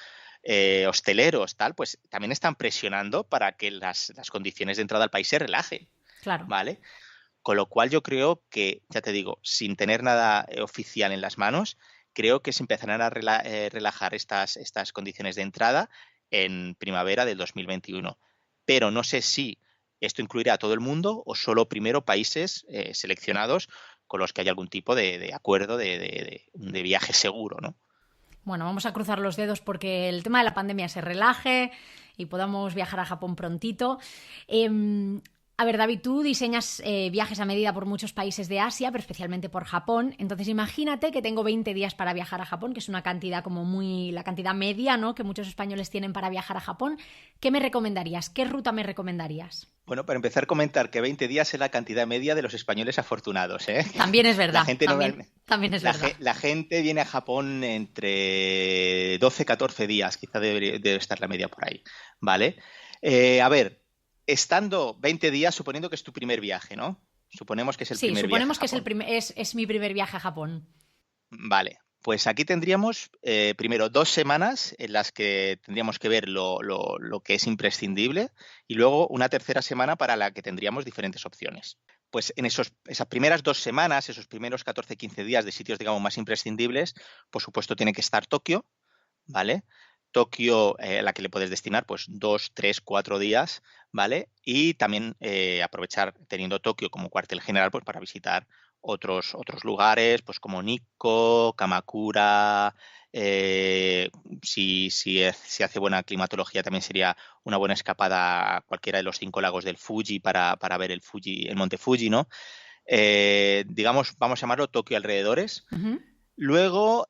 hosteleros, tal, pues también están presionando para que las condiciones de entrada al país se relajen, Claro. ¿vale? Con lo cual yo creo que, ya te digo, sin tener nada oficial en las manos, creo que se empezarán a relajar estas condiciones de entrada en primavera del 2021. Pero no sé si esto incluirá a todo el mundo o solo primero países seleccionados con los que haya algún tipo de acuerdo de viaje seguro, ¿no? Bueno, vamos a cruzar los dedos porque el tema de la pandemia se relaje y podamos viajar a Japón prontito. A ver, David, tú diseñas viajes a medida por muchos países de Asia, pero especialmente por Japón. Entonces, imagínate que tengo 20 días para viajar a Japón, que es una cantidad como la cantidad media, ¿no? Que muchos españoles tienen para viajar a Japón. ¿Qué me recomendarías? ¿Qué ruta me recomendarías? Bueno, para empezar, comentar que 20 días es la cantidad media de los españoles afortunados, ¿eh? También es La verdad, gente también, También es verdad. La gente viene a Japón entre 12 y 14 días, quizá debe estar la media por ahí, ¿vale? A ver, estando 20 días, suponiendo que es tu primer viaje, ¿no? Suponemos que es el Sí, primer viaje a suponemos que Japón. es mi primer viaje a Japón. Vale, pues aquí tendríamos primero 2 semanas en las que tendríamos que ver lo que es imprescindible y luego una tercera semana para la que tendríamos diferentes opciones. Pues en esas primeras 2 semanas, esos primeros 14-15 días de sitios, digamos, más imprescindibles, por supuesto tiene que estar Tokio, ¿vale? Tokio, a la que le puedes destinar pues 2, 3, 4 días, ¿vale? Y también aprovechar teniendo Tokio como cuartel general pues para visitar otros lugares, pues como Nikko, Kamakura, si hace buena climatología también sería una buena escapada a cualquiera de los 5 lagos del Fuji para ver el monte Fuji, ¿no? Digamos, vamos a llamarlo Tokio alrededores. Ujú. Luego,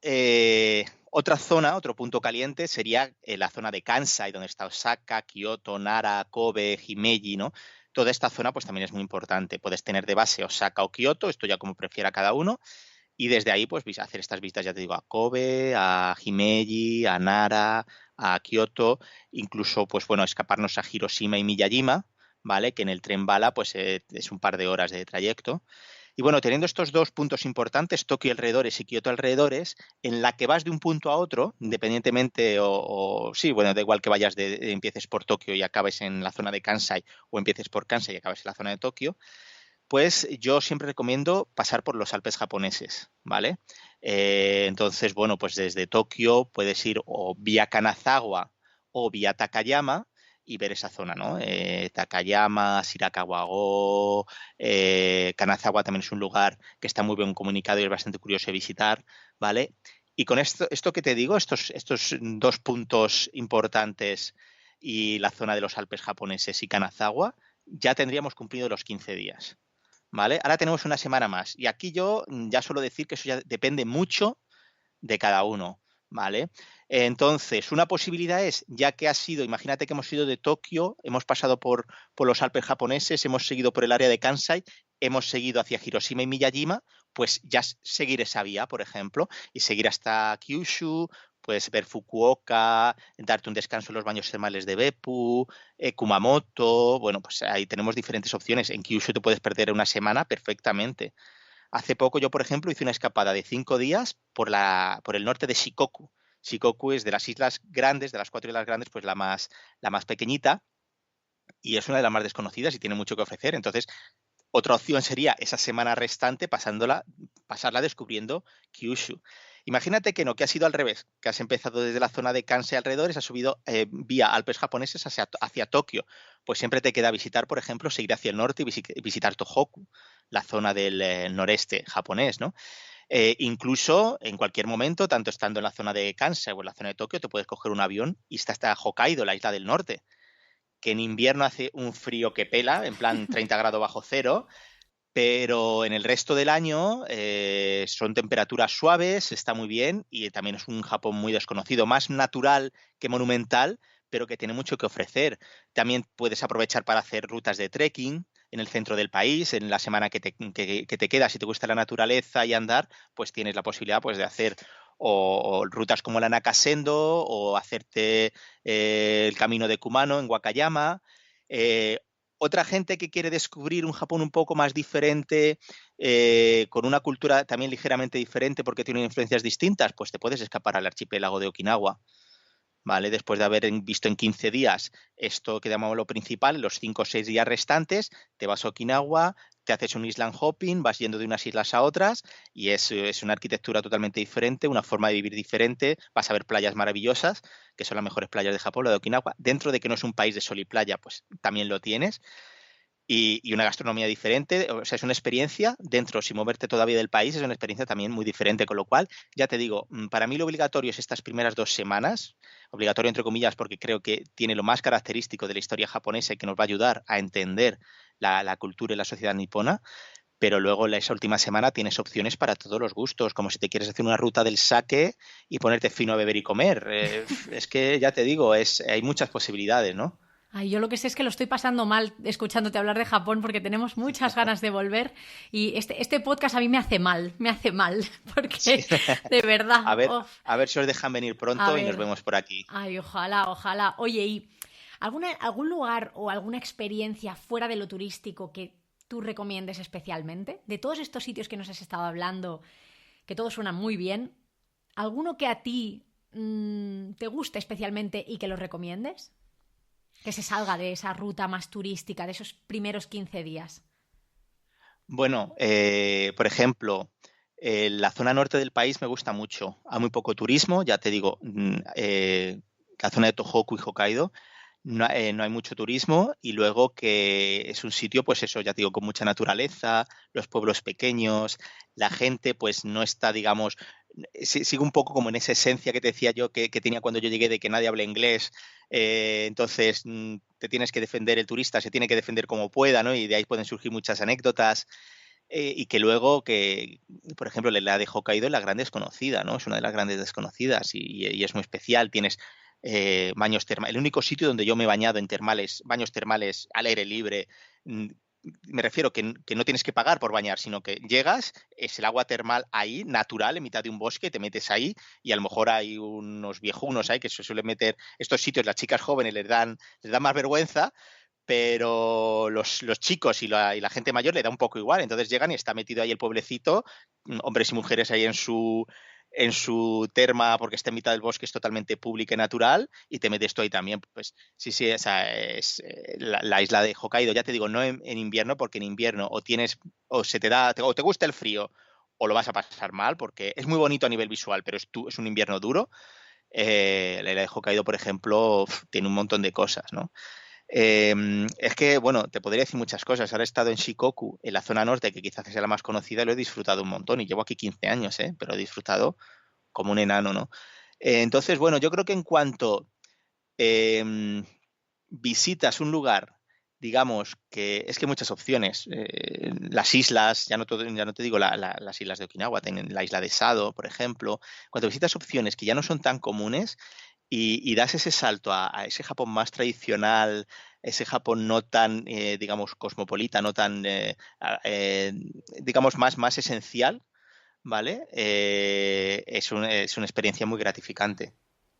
otra zona, otro punto caliente sería la zona de Kansai, donde está Osaka, Kioto, Nara, Kobe, Himeji, ¿no? Toda esta zona pues también es muy importante. Puedes tener de base Osaka o Kioto, esto ya como prefiera cada uno, y desde ahí pues hacer estas vistas, ya te digo, a Kobe, a Himeji, a Nara, a Kioto, incluso pues bueno, escaparnos a Hiroshima y Miyajima, ¿vale? Que en el tren bala pues es un par de horas de trayecto. Y bueno, teniendo estos dos puntos importantes, Tokio alrededores y Kioto alrededores, en la que vas de un punto a otro, independientemente sí, bueno, da igual que empieces por Tokio y acabes en la zona de Kansai o empieces por Kansai y acabes en la zona de Tokio, pues yo siempre recomiendo pasar por los Alpes japoneses, ¿vale? Entonces, bueno, pues desde Tokio puedes ir o vía Kanazawa o vía Takayama y ver esa zona, ¿no? Takayama, Shirakawa-go, Kanazawa también es un lugar que está muy bien comunicado y es bastante curioso de visitar, ¿vale? Y con esto que te digo, estos dos puntos importantes y la zona de los Alpes japoneses y Kanazawa, ya tendríamos cumplido los 15 días. ¿Vale? Ahora tenemos una semana más. Y aquí yo ya suelo decir que eso ya depende mucho de cada uno. ¿Vale? Entonces, una posibilidad es, ya que imagínate que hemos ido de Tokio, hemos pasado por los Alpes japoneses, hemos seguido por el área de Kansai, hemos seguido hacia Hiroshima y Miyajima, pues ya seguir esa vía, por ejemplo, y seguir hasta Kyushu, puedes ver Fukuoka, darte un descanso en los baños termales de Beppu, Kumamoto, bueno, pues ahí tenemos diferentes opciones. En Kyushu te puedes perder una semana perfectamente. Hace poco yo, por ejemplo, hice una escapada de 5 días por el norte de Shikoku. Shikoku es de las islas grandes, de las 4 islas grandes, pues la más pequeñita y es una de las más desconocidas y tiene mucho que ofrecer. Entonces, otra opción sería esa semana restante pasarla descubriendo Kyushu. Imagínate que no, que ha sido al revés, que has empezado desde la zona de Kansai alrededores, has subido vía Alpes japoneses hacia Tokio. Pues siempre te queda visitar, por ejemplo, seguir hacia el norte y visitar Tohoku, la zona del noreste japonés, ¿no? Incluso en cualquier momento, tanto estando en la zona de Kansai o en la zona de Tokio, te puedes coger un avión y estás hasta Hokkaido, la isla del norte, que en invierno hace un frío que pela, en plan 30 grados bajo cero, pero en el resto del año son temperaturas suaves, está muy bien y también es un Japón muy desconocido, más natural que monumental, pero que tiene mucho que ofrecer. También puedes aprovechar para hacer rutas de trekking en el centro del país, en la semana que te queda, si te gusta la naturaleza y andar, pues tienes la posibilidad pues, de hacer o rutas como la Nakasendo o hacerte el camino de Kumano en Wakayama. Eh, Otra gente que quiere descubrir un Japón un poco más diferente, con una cultura también ligeramente diferente porque tiene influencias distintas, pues te puedes escapar al archipiélago de Okinawa. ¿Vale? Después de haber visto en 15 días esto que llamamos lo principal, los 5 o 6 días restantes, te vas a Okinawa, te haces un island hopping, vas yendo de unas islas a otras y es una arquitectura totalmente diferente, una forma de vivir diferente, vas a ver playas maravillosas, que son las mejores playas de Japón, la de Okinawa, dentro de que no es un país de sol y playa, pues también lo tienes, y una gastronomía diferente, o sea, es una experiencia dentro, sin moverte todavía del país, es una experiencia también muy diferente, con lo cual, ya te digo, para mí lo obligatorio es estas primeras 2 semanas, obligatorio entre comillas porque creo que tiene lo más característico de la historia japonesa y que nos va a ayudar a entender la cultura y la sociedad nipona, pero luego esa última semana tienes opciones para todos los gustos, como si te quieres hacer una ruta del sake y ponerte fino a beber y comer. Es que, ya te digo, hay muchas posibilidades, ¿no? Ay, yo lo que sé es que lo estoy pasando mal escuchándote hablar de Japón porque tenemos muchas ganas de volver y este podcast a mí me hace mal, Sí. porque de verdad, A ver, uf, a ver si os dejan venir a pronto y nos ver, vemos por aquí. ay, ojalá, ojalá. Oye, ¿y algún lugar o alguna experiencia fuera de lo turístico que tú recomiendes especialmente? De todos estos sitios que nos has estado hablando, que todos suenan muy bien, ¿alguno que a ti te guste especialmente y que lo recomiendes? Que se salga de esa ruta más turística, de esos primeros 15 días. Bueno, por ejemplo, la zona norte del país me gusta mucho. Hay muy poco turismo, ya te digo, la zona de Tohoku y Hokkaido no hay mucho turismo y luego que es un sitio, pues eso, ya te digo, con mucha naturaleza, los pueblos pequeños, la gente pues no está, digamos, sigue un poco como en esa esencia que te decía yo que tenía cuando yo llegué de que nadie habla inglés, entonces te tienes que defender, el turista se tiene que defender como pueda, ¿no? Y de ahí pueden surgir muchas anécdotas. Y que luego que, por ejemplo, la de Hokkaido es la gran desconocida, ¿no? Es una de las grandes desconocidas y es muy especial. Tienes baños termales. El único sitio donde yo me he bañado en termales, baños termales al aire libre, me refiero que no tienes que pagar por bañar, sino que llegas, es el agua termal ahí, natural, en mitad de un bosque, te metes ahí y a lo mejor hay unos viejunos ahí que se suelen meter, estos sitios, las chicas jóvenes les dan más vergüenza, pero los chicos y la gente mayor le da un poco igual. Entonces llegan y está metido ahí el pueblecito, hombres y mujeres ahí en su terma, porque está en mitad del bosque, es totalmente pública y natural, y te metes tú ahí también. Pues sí, sí, esa es la isla de Hokkaido. Ya te digo, no en invierno, porque en invierno o tienes, o se te da, o te gusta el frío, o lo vas a pasar mal, porque es muy bonito a nivel visual, pero es un invierno duro. La isla de Hokkaido, por ejemplo, tiene un montón de cosas, ¿no? Es que, bueno, te podría decir muchas cosas. Ahora he estado en Shikoku, en la zona norte, que quizás sea la más conocida, y lo he disfrutado un montón. Y llevo aquí 15 años, ¿eh? Pero he disfrutado como un enano, ¿no? Entonces, bueno, yo creo que en cuanto eh, visitas un lugar, digamos que es que hay muchas opciones. Las islas, ya no te digo las islas de Okinawa, tienen la isla de Sado, por ejemplo. Cuando visitas opciones que ya no son tan comunes, y das ese salto a ese Japón más tradicional, ese Japón no tan, digamos, cosmopolita, no tan, digamos, más esencial, ¿vale? Es una experiencia muy gratificante.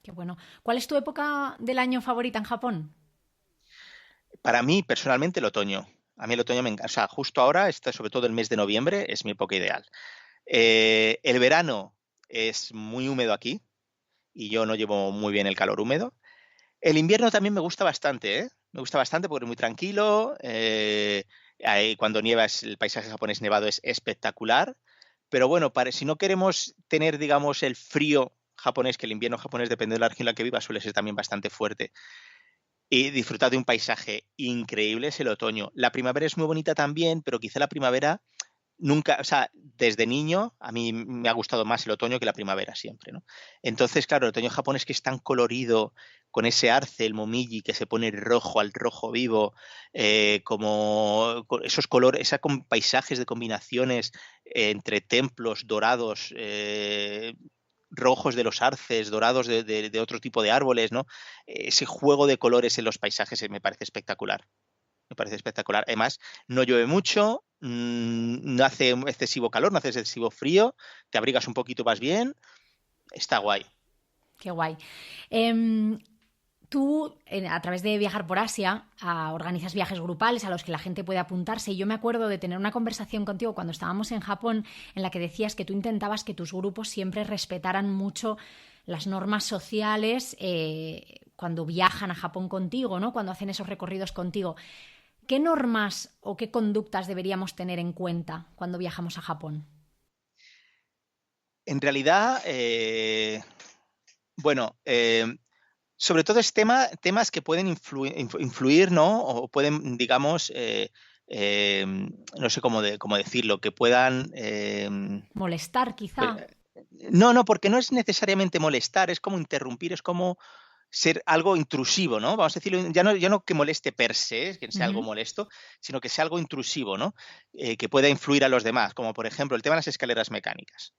Qué bueno. ¿Cuál es tu época del año favorita en Japón? Para mí, personalmente, el otoño. A mí el otoño me encanta. O sea, justo ahora, sobre todo el mes de noviembre, es mi época ideal. El verano es muy húmedo aquí y yo no llevo muy bien el calor húmedo. El invierno también me gusta bastante, ¿eh? Me gusta bastante porque es muy tranquilo. Ahí cuando nieva, el paisaje japonés nevado es espectacular. Pero bueno, si no queremos tener, digamos, el frío japonés, que el invierno japonés, depende de la región en la que viva, suele ser también bastante fuerte, y disfrutar de un paisaje increíble es el otoño. La primavera es muy bonita también, pero quizá la primavera nunca, o sea, desde niño a mí me ha gustado más el otoño que la primavera siempre, ¿no? Entonces, claro, el otoño japonés que es tan colorido, con ese arce, el momiji que se pone rojo al rojo vivo, como con esos colores, paisajes de combinaciones entre templos dorados, rojos de los arces, dorados de otro tipo de árboles, ¿no? Ese juego de colores en los paisajes me parece espectacular. Me parece espectacular. Además, no llueve mucho, no hace excesivo calor, no hace excesivo frío, te abrigas un poquito, vas bien, está guay. Qué guay. Em, Tú, a través de Viajar por Asia, organizas viajes grupales a los que la gente puede apuntarse. Y yo me acuerdo de tener una conversación contigo cuando estábamos en Japón en la que decías que tú intentabas que tus grupos siempre respetaran mucho las normas sociales cuando viajan a Japón contigo, ¿no? Cuando hacen esos recorridos contigo. ¿Qué normas o qué conductas deberíamos tener en cuenta cuando viajamos a Japón? En realidad, bueno, sobre todo es temas que pueden influir, ¿no? O pueden, digamos, no sé cómo decirlo, que puedan... Molestar, quizá. pues, no, no, porque no es necesariamente molestar, es como interrumpir, es como ser algo intrusivo, ¿no? Vamos a decirlo, ya no que moleste per se, que sea algo Ujú. molesto, sino que sea algo intrusivo, ¿no? Que pueda influir a los demás, como por ejemplo el tema de las escaleras mecánicas.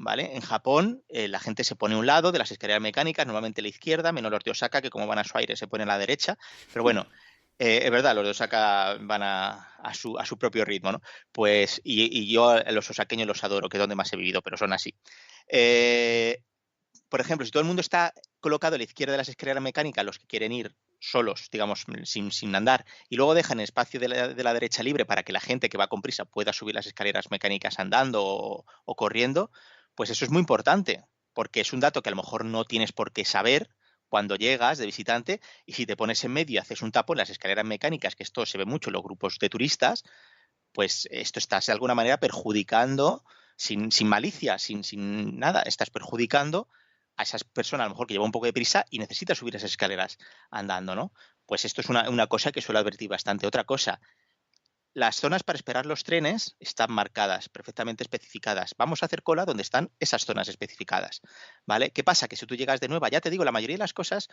¿vale? En Japón la gente se pone a un lado de las escaleras mecánicas, normalmente a la izquierda, menos los de Osaka, que como van a su aire se ponen a la derecha. Pero bueno, es verdad, los de Osaka van a su propio ritmo, ¿no? Pues, y yo a los osaqueños los adoro, que es donde más he vivido, pero son así. Por ejemplo, si todo el mundo está colocado a la izquierda de las escaleras mecánicas, los que quieren ir solos, digamos, sin andar, y luego dejan espacio de la derecha libre para que la gente que va con prisa pueda subir las escaleras mecánicas andando o corriendo, pues eso es muy importante, porque es un dato que a lo mejor no tienes por qué saber cuando llegas de visitante, y si te pones en medio y haces un tapo en las escaleras mecánicas, que esto se ve mucho en los grupos de turistas, pues esto estás de alguna manera perjudicando, sin malicia, sin nada, estás perjudicando a esas personas a lo mejor que lleva un poco de prisa y necesita subir esas escaleras andando, ¿no? Pues esto es una cosa que suelo advertir bastante. Otra cosa, las zonas para esperar los trenes están marcadas, perfectamente especificadas. Vamos a hacer cola donde están esas zonas especificadas, ¿vale? ¿Qué pasa? Que si tú llegas de nueva, ya te digo, la mayoría de las cosas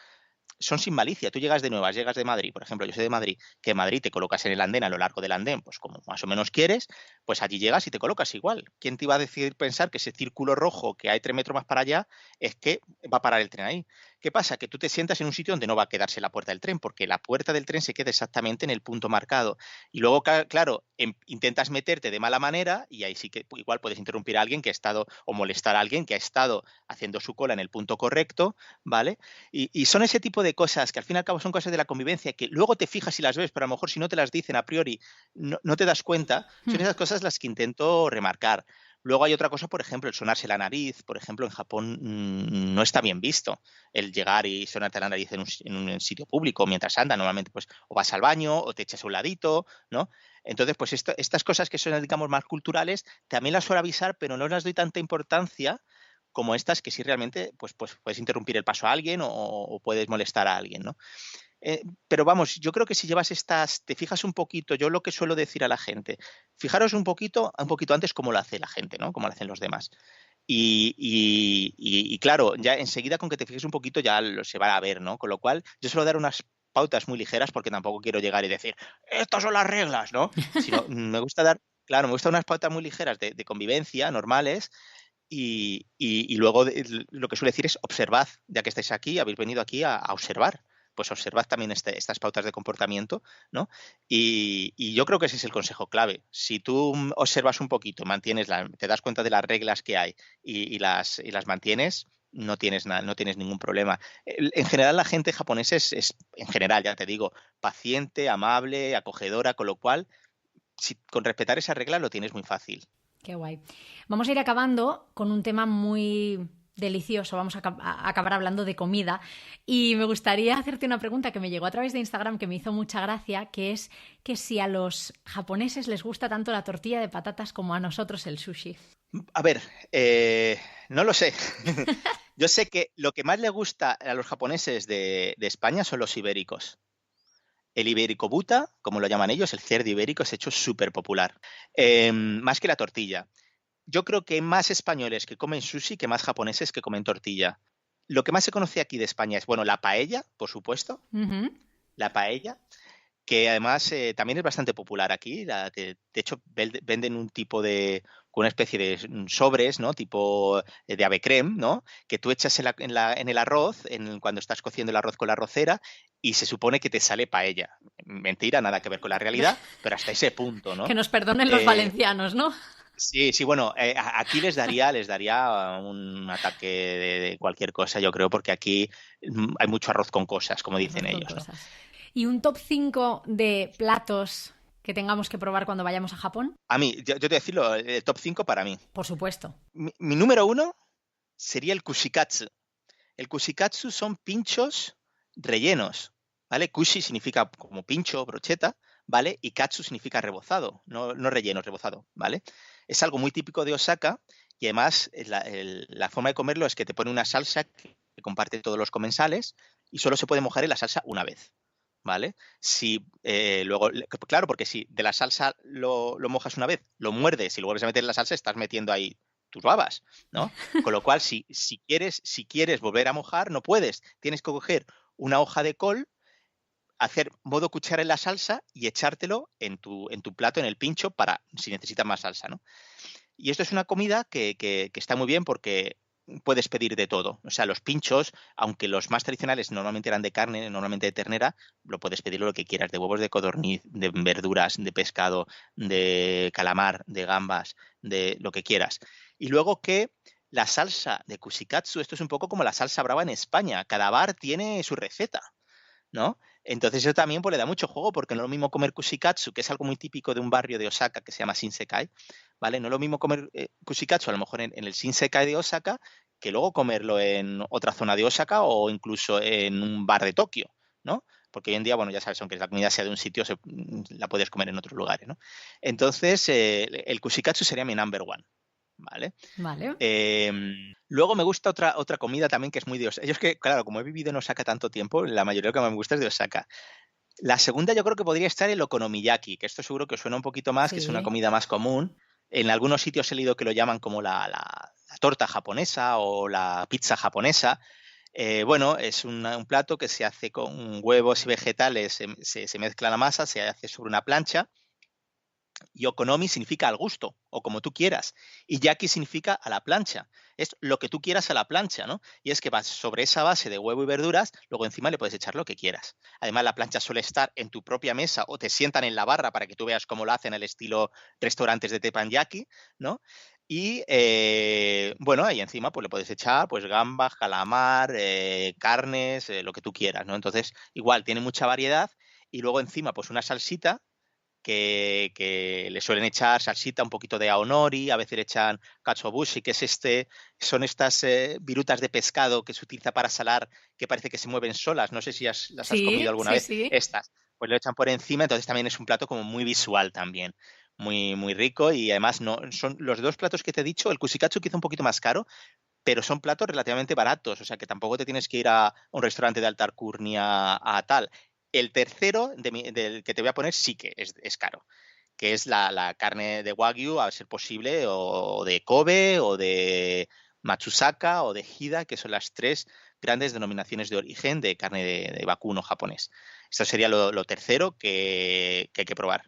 son sin malicia. Tú llegas de nuevas, llegas de Madrid, por ejemplo, yo soy de Madrid, que en Madrid te colocas en el andén a lo largo del andén, pues como más o menos quieres, pues allí llegas y te colocas igual. ¿Quién te iba a decidir pensar que ese círculo rojo que hay 3 metros más para allá es que va a parar el tren ahí? ¿Qué pasa? Que tú te sientas en un sitio donde no va a quedarse la puerta del tren, porque la puerta del tren se queda exactamente en el punto marcado. Y luego, claro, intentas meterte de mala manera y ahí sí que igual puedes interrumpir a alguien que ha estado, o molestar a alguien que ha estado haciendo su cola en el punto correcto, ¿vale? Y son ese tipo de cosas que al fin y al cabo son cosas de la convivencia que luego te fijas y las ves, pero a lo mejor si no te las dicen a priori no te das cuenta. Son esas cosas las que intento remarcar. Luego hay otra cosa, por ejemplo, el sonarse la nariz. Por ejemplo, en Japón no está bien visto el llegar y sonarte la nariz en un sitio público mientras anda. Normalmente, pues, o vas al baño o te echas a un ladito, ¿no? Entonces, pues estas cosas que son, digamos, más culturales, también las suelo avisar, pero no las doy tanta importancia como estas que sí realmente pues puedes interrumpir el paso a alguien o puedes molestar a alguien, ¿no? Pero vamos, yo creo que si llevas te fijas un poquito, yo lo que suelo decir a la gente, fijaros un poquito antes cómo lo hace la gente, ¿no? Cómo lo hacen los demás. Y claro, ya enseguida con que te fijes un poquito ya se va a ver, ¿no? Con lo cual, yo suelo dar unas pautas muy ligeras porque tampoco quiero llegar y decir, estas son las reglas, ¿no? Sino me gusta me gusta unas pautas muy ligeras de convivencia, normales, y luego lo que suele decir es observad, ya que estáis aquí, habéis venido aquí a observar, pues observad también estas pautas de comportamiento, ¿no? Y yo creo que ese es el consejo clave. Si tú observas un poquito, te das cuenta de las reglas que hay y las mantienes, no tienes ningún problema. En general, la gente japonesa en general, ya te digo, paciente, amable, acogedora, con lo cual, con respetar esa regla lo tienes muy fácil. Qué guay. Vamos a ir acabando con un tema muy delicioso. Vamos a acabar hablando de comida. Y me gustaría hacerte una pregunta que me llegó a través de Instagram que me hizo mucha gracia, que es que si a los japoneses les gusta tanto la tortilla de patatas como a nosotros el sushi. A ver, no lo sé. Yo sé que lo que más le gusta a los japoneses de España son los ibéricos. El ibérico buta, como lo llaman ellos, el cerdo ibérico, se ha hecho súper popular. Más que la tortilla. Yo creo que hay más españoles que comen sushi que más japoneses que comen tortilla. Lo que más se conoce aquí de España es, bueno, la paella, por supuesto. Uh-huh. La paella, que además también es bastante popular aquí. De hecho, venden con una especie de sobres, ¿no? Tipo de ave creme, ¿no? Que tú echas en el arroz, cuando estás cociendo el arroz con la arrocera, y se supone que te sale paella. Mentira, nada que ver con la realidad, pero hasta ese punto, ¿no? Que nos perdonen los valencianos, ¿no? Sí, sí, bueno, aquí les daría un ataque de cualquier cosa, yo creo, porque aquí hay mucho arroz con cosas, como dicen ellos, ¿no? ¿Y un top 5 de platos que tengamos que probar cuando vayamos a Japón? A mí, yo te voy a decirlo, el top 5 para mí. Por supuesto. Mi número 1 sería el kushikatsu. El kushikatsu son pinchos rellenos, ¿vale? Kushi significa como pincho, brocheta, ¿vale? Y katsu significa rebozado, no relleno, rebozado, ¿vale? Es algo muy típico de Osaka y además la forma de comerlo es que te pone una salsa que comparte todos los comensales y solo se puede mojar en la salsa una vez, ¿vale? Si luego, claro, porque si de la salsa lo mojas una vez, lo muerdes y lo vuelves a meter en la salsa, estás metiendo ahí tus babas, ¿no? Con lo cual, si quieres volver a mojar, no puedes. Tienes que coger una hoja de col, hacer modo cuchara en la salsa y echártelo en tu plato, en el pincho, para si necesitas más salsa, ¿no? Y esto es una comida que está muy bien porque puedes pedir de todo. O sea, los pinchos, aunque los más tradicionales normalmente eran de carne, normalmente de ternera, lo puedes pedir lo que quieras, de huevos de codorniz, de verduras, de pescado, de calamar, de gambas, de lo que quieras. Y luego que la salsa de kushikatsu, esto es un poco como la salsa brava en España. Cada bar tiene su receta, ¿no? Entonces eso también pues, le da mucho juego porque no es lo mismo comer kushikatsu, que es algo muy típico de un barrio de Osaka que se llama Shinsekai, ¿vale? No es lo mismo comer kushikatsu a lo mejor en el Shinsekai de Osaka que luego comerlo en otra zona de Osaka o incluso en un bar de Tokio, ¿no? Porque hoy en día, bueno, ya sabes, aunque la comida sea de un sitio, la puedes comer en otros lugares, ¿no? Entonces, el kushikatsu sería mi number one, ¿vale? Vale. Luego me gusta otra comida también que es muy de Osaka. Yo es que, claro, como he vivido en Osaka tanto tiempo, la mayoría de lo que más me gusta es de Osaka. La segunda yo creo que podría estar el okonomiyaki, que esto seguro que os suena un poquito más, que es una Sí. comida más común. En algunos sitios he leído que lo llaman como la torta japonesa o la pizza japonesa. Bueno, es un plato que se hace con huevos y vegetales, se mezcla la masa, se hace sobre una plancha y okonomi significa al gusto o como tú quieras. Y yaki significa a la plancha. Es lo que tú quieras a la plancha, ¿no? Y es que vas sobre esa base de huevo y verduras, luego encima le puedes echar lo que quieras. Además, la plancha suele estar en tu propia mesa o te sientan en la barra para que tú veas cómo lo hacen al estilo restaurantes de teppanyaki, ¿no? Y bueno, ahí encima pues le puedes echar pues gambas, calamar, carnes, lo que tú quieras, ¿no? Entonces, igual, tiene mucha variedad y luego encima pues una salsita que le suelen echar salsita, un poquito de aonori, a veces le echan katsuobushi, que es son estas virutas de pescado que se utiliza para salar, que parece que se mueven solas. No sé si las has comido Sí, alguna sí, vez. sí. Estas, pues lo echan por encima, entonces también es un plato como muy visual también. Muy, muy rico y además no son los dos platos que te he dicho, el kushikatsu quizá un poquito más caro, pero son platos relativamente baratos, o sea que tampoco te tienes que ir a un restaurante de alta alcurnia a tal. El tercero del que te voy a poner sí que es caro, que es la carne de Wagyu, a ser posible, o de Kobe, o de Matsusaka, o de Hida, que son las tres grandes denominaciones de origen de carne de vacuno japonés. Esto sería lo tercero que hay que probar.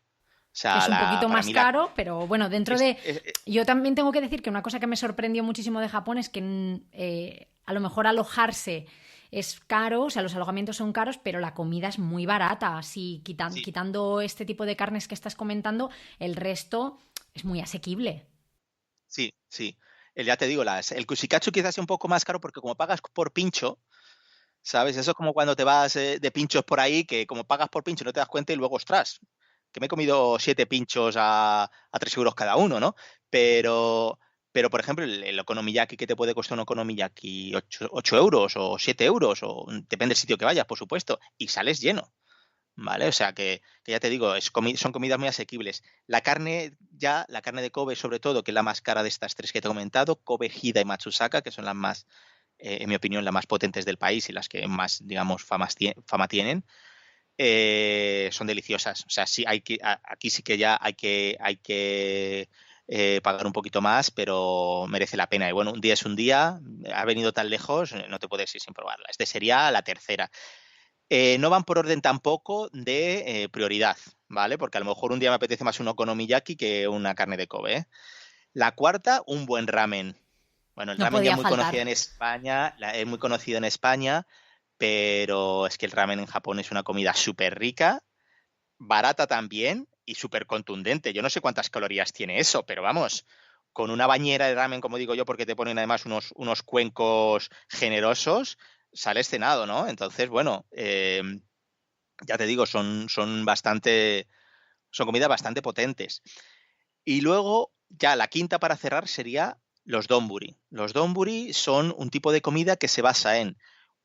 O Que sea, es un poquito para más mí caro, pero bueno, dentro es- de... es- es- Yo también tengo que decir que una cosa que me sorprendió muchísimo de Japón es que a lo mejor alojarse es caro, o sea, los alojamientos son caros, pero la comida es muy barata. Así, sí, quitando este tipo de carnes que estás comentando, el resto es muy asequible. sí, sí. Ya te digo, el kushikatsu quizás sea un poco más caro porque como pagas por pincho, ¿sabes? Eso es como cuando te vas de pinchos por ahí, que como pagas por pincho no te das cuenta y luego, ostras, que me he comido 7 pinchos a 3 € cada uno, ¿no? Pero, pero por ejemplo, el okonomiyaki que te puede costar un okonomiyaki 8 € o 7 €, o depende del sitio que vayas, por supuesto, y sales lleno. ¿Vale? O sea que ya te digo, son comidas muy asequibles. La carne de Kobe, sobre todo, que es la más cara de estas tres que te he comentado, Kobe, Hida y Matsusaka, que son las más, en mi opinión, las más potentes del país y las que más, digamos, fama tienen, son deliciosas. O sea, sí aquí sí que ya hay que pagar un poquito más, pero merece la pena. Y bueno, un día es un día, ha venido tan lejos, no te puedes ir sin probarla. Este sería la tercera. No van por orden tampoco de prioridad, ¿vale? Porque a lo mejor un día me apetece más un okonomiyaki que una carne de Kobe, ¿eh? La cuarta, un buen ramen. Bueno, el No ramen ya es podía muy conocido faltar. en España, es muy conocido en España, pero es que el ramen en Japón es una comida súper rica, barata también y súper contundente. Yo no sé cuántas calorías tiene eso, pero vamos, con una bañera de ramen, como digo yo, porque te ponen además unos cuencos generosos, sales cenado, ¿no? Entonces, bueno, ya te digo, son comidas bastante potentes. Y luego, ya la quinta para cerrar sería los donburi. Los donburi son un tipo de comida que se basa en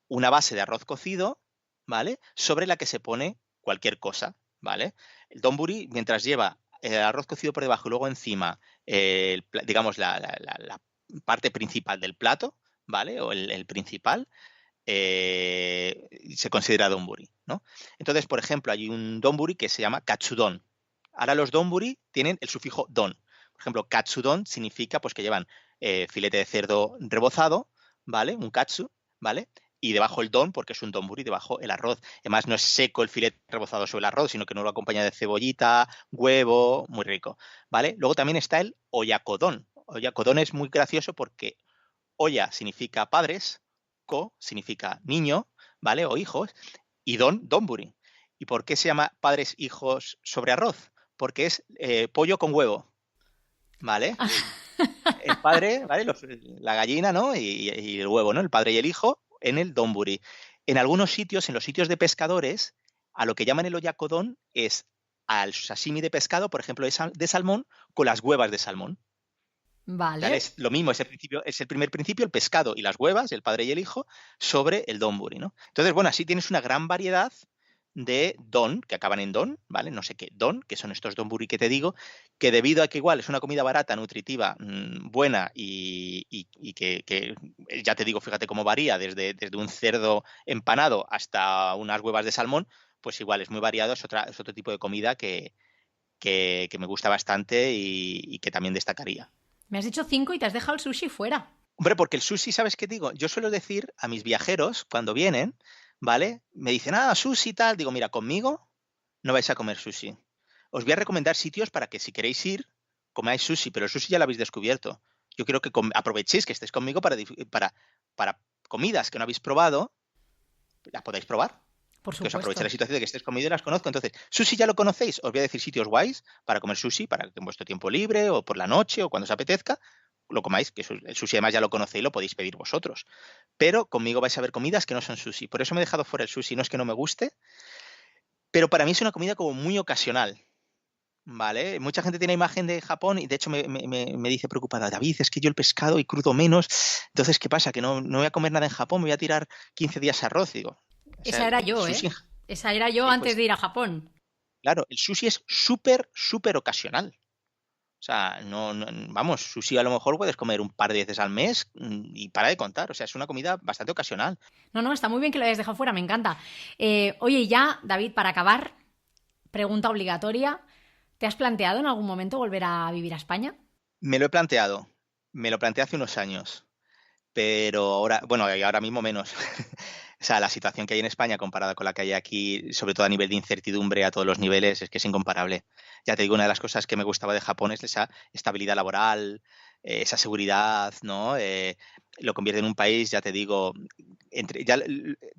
una base de arroz cocido, ¿vale? Sobre la que se pone cualquier cosa, ¿vale? El donburi, mientras lleva el arroz cocido por debajo y luego encima, digamos, la parte principal del plato, ¿vale? O el principal, se considera donburi, ¿no? Entonces, por ejemplo, hay un donburi que se llama katsudon. Ahora los donburi tienen el sufijo don. Por ejemplo, katsudon significa pues que llevan filete de cerdo rebozado, ¿vale? Un katsu, ¿vale? Y debajo el don, porque es un donburi, debajo el arroz. Además, no es seco el filete rebozado sobre el arroz, sino que no lo acompaña de cebollita, huevo, muy rico, ¿vale? Luego también está el oyakodon. oyakodon es muy gracioso porque oya significa padres, ko significa niño, ¿vale? O hijos, y donburi. ¿Y por qué se llama padres hijos sobre arroz? Porque es pollo con huevo, ¿vale? El padre, ¿vale? La gallina, ¿no? Y el huevo, ¿no? El padre y el hijo en el donburi. En algunos sitios, en los sitios de pescadores, a lo que llaman el oyakodon es al sashimi de pescado, por ejemplo, de salmón, con las huevas de salmón. ¿Vale? Vale. Es lo mismo, es el primer principio, el pescado y las huevas, el padre y el hijo, sobre el donburi, ¿no? Entonces, bueno, así tienes una gran variedad de don, que acaban en don, ¿vale? No sé qué, don, que son estos donburi que te digo, que debido a que igual es una comida barata, nutritiva, buena y que, ya te digo, fíjate cómo varía, desde un cerdo empanado hasta unas huevas de salmón, pues igual es muy variado, es otro tipo de comida que me gusta bastante y que también destacaría. Me has dicho 5 y te has dejado el sushi fuera. Hombre, porque el sushi, ¿sabes qué digo? Yo suelo decir a mis viajeros, cuando vienen, ¿vale? Me dicen, sushi y tal. Digo, mira, conmigo no vais a comer sushi. Os voy a recomendar sitios para que si queréis ir, comáis sushi, pero el sushi ya lo habéis descubierto. Yo quiero que aprovechéis que estéis conmigo para comidas que no habéis probado, las podáis probar. Por Que os aproveche la supuesto. situación de que estés conmigo y las conozco. Entonces, sushi ya lo conocéis. Os voy a decir sitios guays para comer sushi, para que en vuestro tiempo libre o por la noche o cuando os apetezca, lo comáis, que el sushi además ya lo conocéis y lo podéis pedir vosotros. Pero conmigo vais a ver comidas que no son sushi. Por eso me he dejado fuera el sushi. No es que no me guste, pero para mí es una comida como muy ocasional. ¿Vale? Mucha gente tiene imagen de Japón y de hecho me dice preocupada, David, es que yo el pescado y crudo menos, entonces ¿qué pasa? Que no voy a comer nada en Japón, me voy a tirar 15 días arroz, digo. O sea, Esa era yo, ¿eh? sushi, Esa era yo antes pues de ir a Japón. claro, el sushi es súper, súper ocasional. O sea, vamos, sushi a lo mejor puedes comer un par de veces al mes y para de contar. O sea, es una comida bastante ocasional. No, no, está muy bien que lo hayas dejado fuera, me encanta. Oye, y ya, David, para acabar, pregunta obligatoria. ¿Te has planteado en algún momento volver a vivir a España? Me lo he planteado. Me lo planteé hace unos años. Pero ahora, bueno, y ahora mismo menos. O sea, la situación que hay en España comparada con la que hay aquí, sobre todo a nivel de incertidumbre a todos los niveles, es que es incomparable. Ya te digo, una de las cosas que me gustaba de Japón es esa estabilidad laboral, esa seguridad, ¿no? Lo convierte en un país, ya te digo,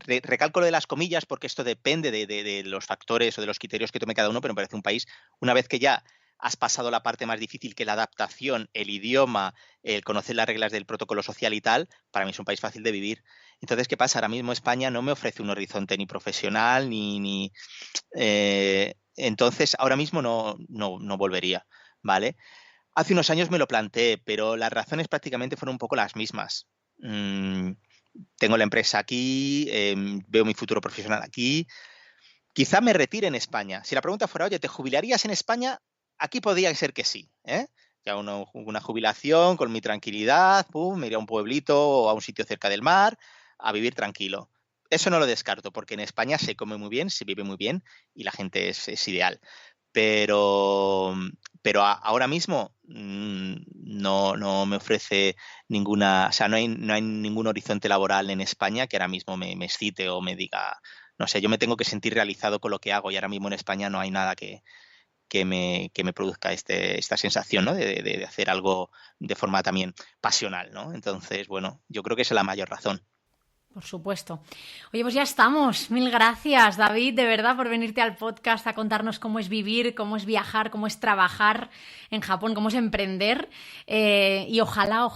recalco lo de las comillas porque esto depende de los factores o de los criterios que tome cada uno, pero me parece un país, una vez que ya has pasado la parte más difícil, que es la adaptación, el idioma, el conocer las reglas del protocolo social y tal, para mí es un país fácil de vivir. Entonces, ¿qué pasa? Ahora mismo España no me ofrece un horizonte ni profesional, entonces, ahora mismo no volvería, ¿vale? Hace unos años me lo planteé, pero las razones prácticamente fueron un poco las mismas. Tengo la empresa aquí, veo mi futuro profesional aquí. Quizá me retire en España. Si la pregunta fuera, oye, ¿te jubilarías en España? Aquí podría ser que sí, ¿eh? Ya una jubilación con mi tranquilidad, pum, me iría a un pueblito o a un sitio cerca del mar a vivir tranquilo. Eso no lo descarto, porque en España se come muy bien, se vive muy bien y la gente es ideal. Pero, ahora mismo no me ofrece ninguna, o sea, no hay ningún horizonte laboral en España que ahora mismo me excite o me diga, no sé, yo me tengo que sentir realizado con lo que hago y ahora mismo en España no hay nada que me produzca esta sensación, ¿no? De hacer algo de forma también pasional, ¿no? Entonces, bueno, yo creo que esa es la mayor razón. Por supuesto. Oye, pues ya estamos. Mil gracias, David, de verdad, por venirte al podcast a contarnos cómo es vivir, cómo es viajar, cómo es trabajar en Japón, cómo es emprender. Y ojalá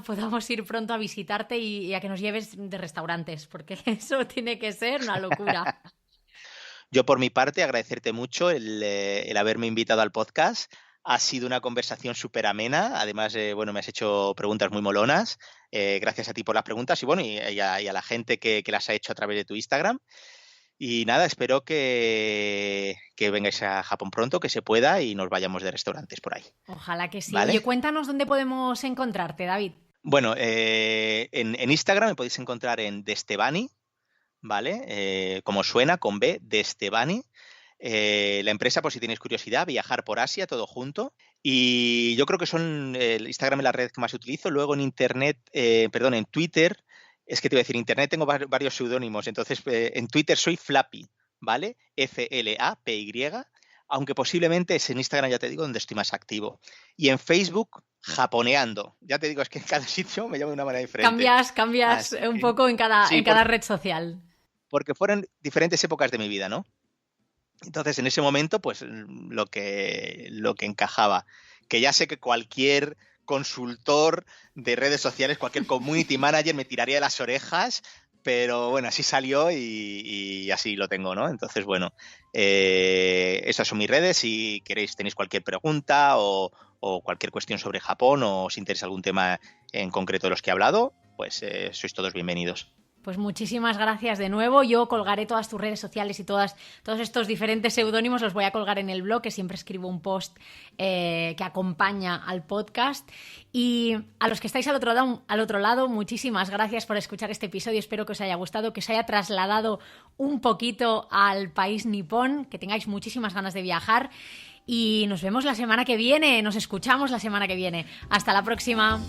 podamos ir pronto a visitarte y a que nos lleves de restaurantes, porque eso tiene que ser una locura. Yo, por mi parte, agradecerte mucho el haberme invitado al podcast. Ha sido una conversación súper amena. Además, bueno, me has hecho preguntas muy molonas. Gracias a ti por las preguntas y, bueno, y a la gente que las ha hecho a través de tu Instagram. Y nada, espero que vengáis a Japón pronto, que se pueda y nos vayamos de restaurantes por ahí. Ojalá que sí. Oye, ¿Vale? cuéntanos dónde podemos encontrarte, David. Bueno, en Instagram me podéis encontrar en Destebani, ¿vale? Como suena, con B, Destebani. La empresa, por si tenéis curiosidad, Viajar por Asia, todo junto. Y yo creo que son el Instagram es la red que más utilizo. Luego en Internet, perdón, en Twitter, es que te voy a decir, en Internet tengo varios seudónimos. Entonces, en Twitter soy Flappy, ¿vale? Flapy, aunque posiblemente es en Instagram, ya te digo, donde estoy más activo. Y en Facebook japoneando. Ya te digo, es que en cada sitio me llamo de una manera diferente. Cambias un poco en cada red social. Porque fueron diferentes épocas de mi vida, ¿no? Entonces, en ese momento, pues lo que encajaba. Que ya sé que cualquier consultor de redes sociales, cualquier community manager me tiraría de las orejas, pero bueno, así salió y así lo tengo, ¿no? Entonces, bueno, esas son mis redes. Si tenéis cualquier pregunta o cualquier cuestión sobre Japón o os interesa algún tema en concreto de los que he hablado, pues sois todos bienvenidos. Pues muchísimas gracias de nuevo. Yo colgaré todas tus redes sociales y todos estos diferentes seudónimos los voy a colgar en el blog, que siempre escribo un post que acompaña al podcast. Y a los que estáis al otro lado, muchísimas gracias por escuchar este episodio. Espero que os haya gustado, que os haya trasladado un poquito al país nipón, que tengáis muchísimas ganas de viajar. Y nos vemos la semana que viene, nos escuchamos la semana que viene. Hasta la próxima.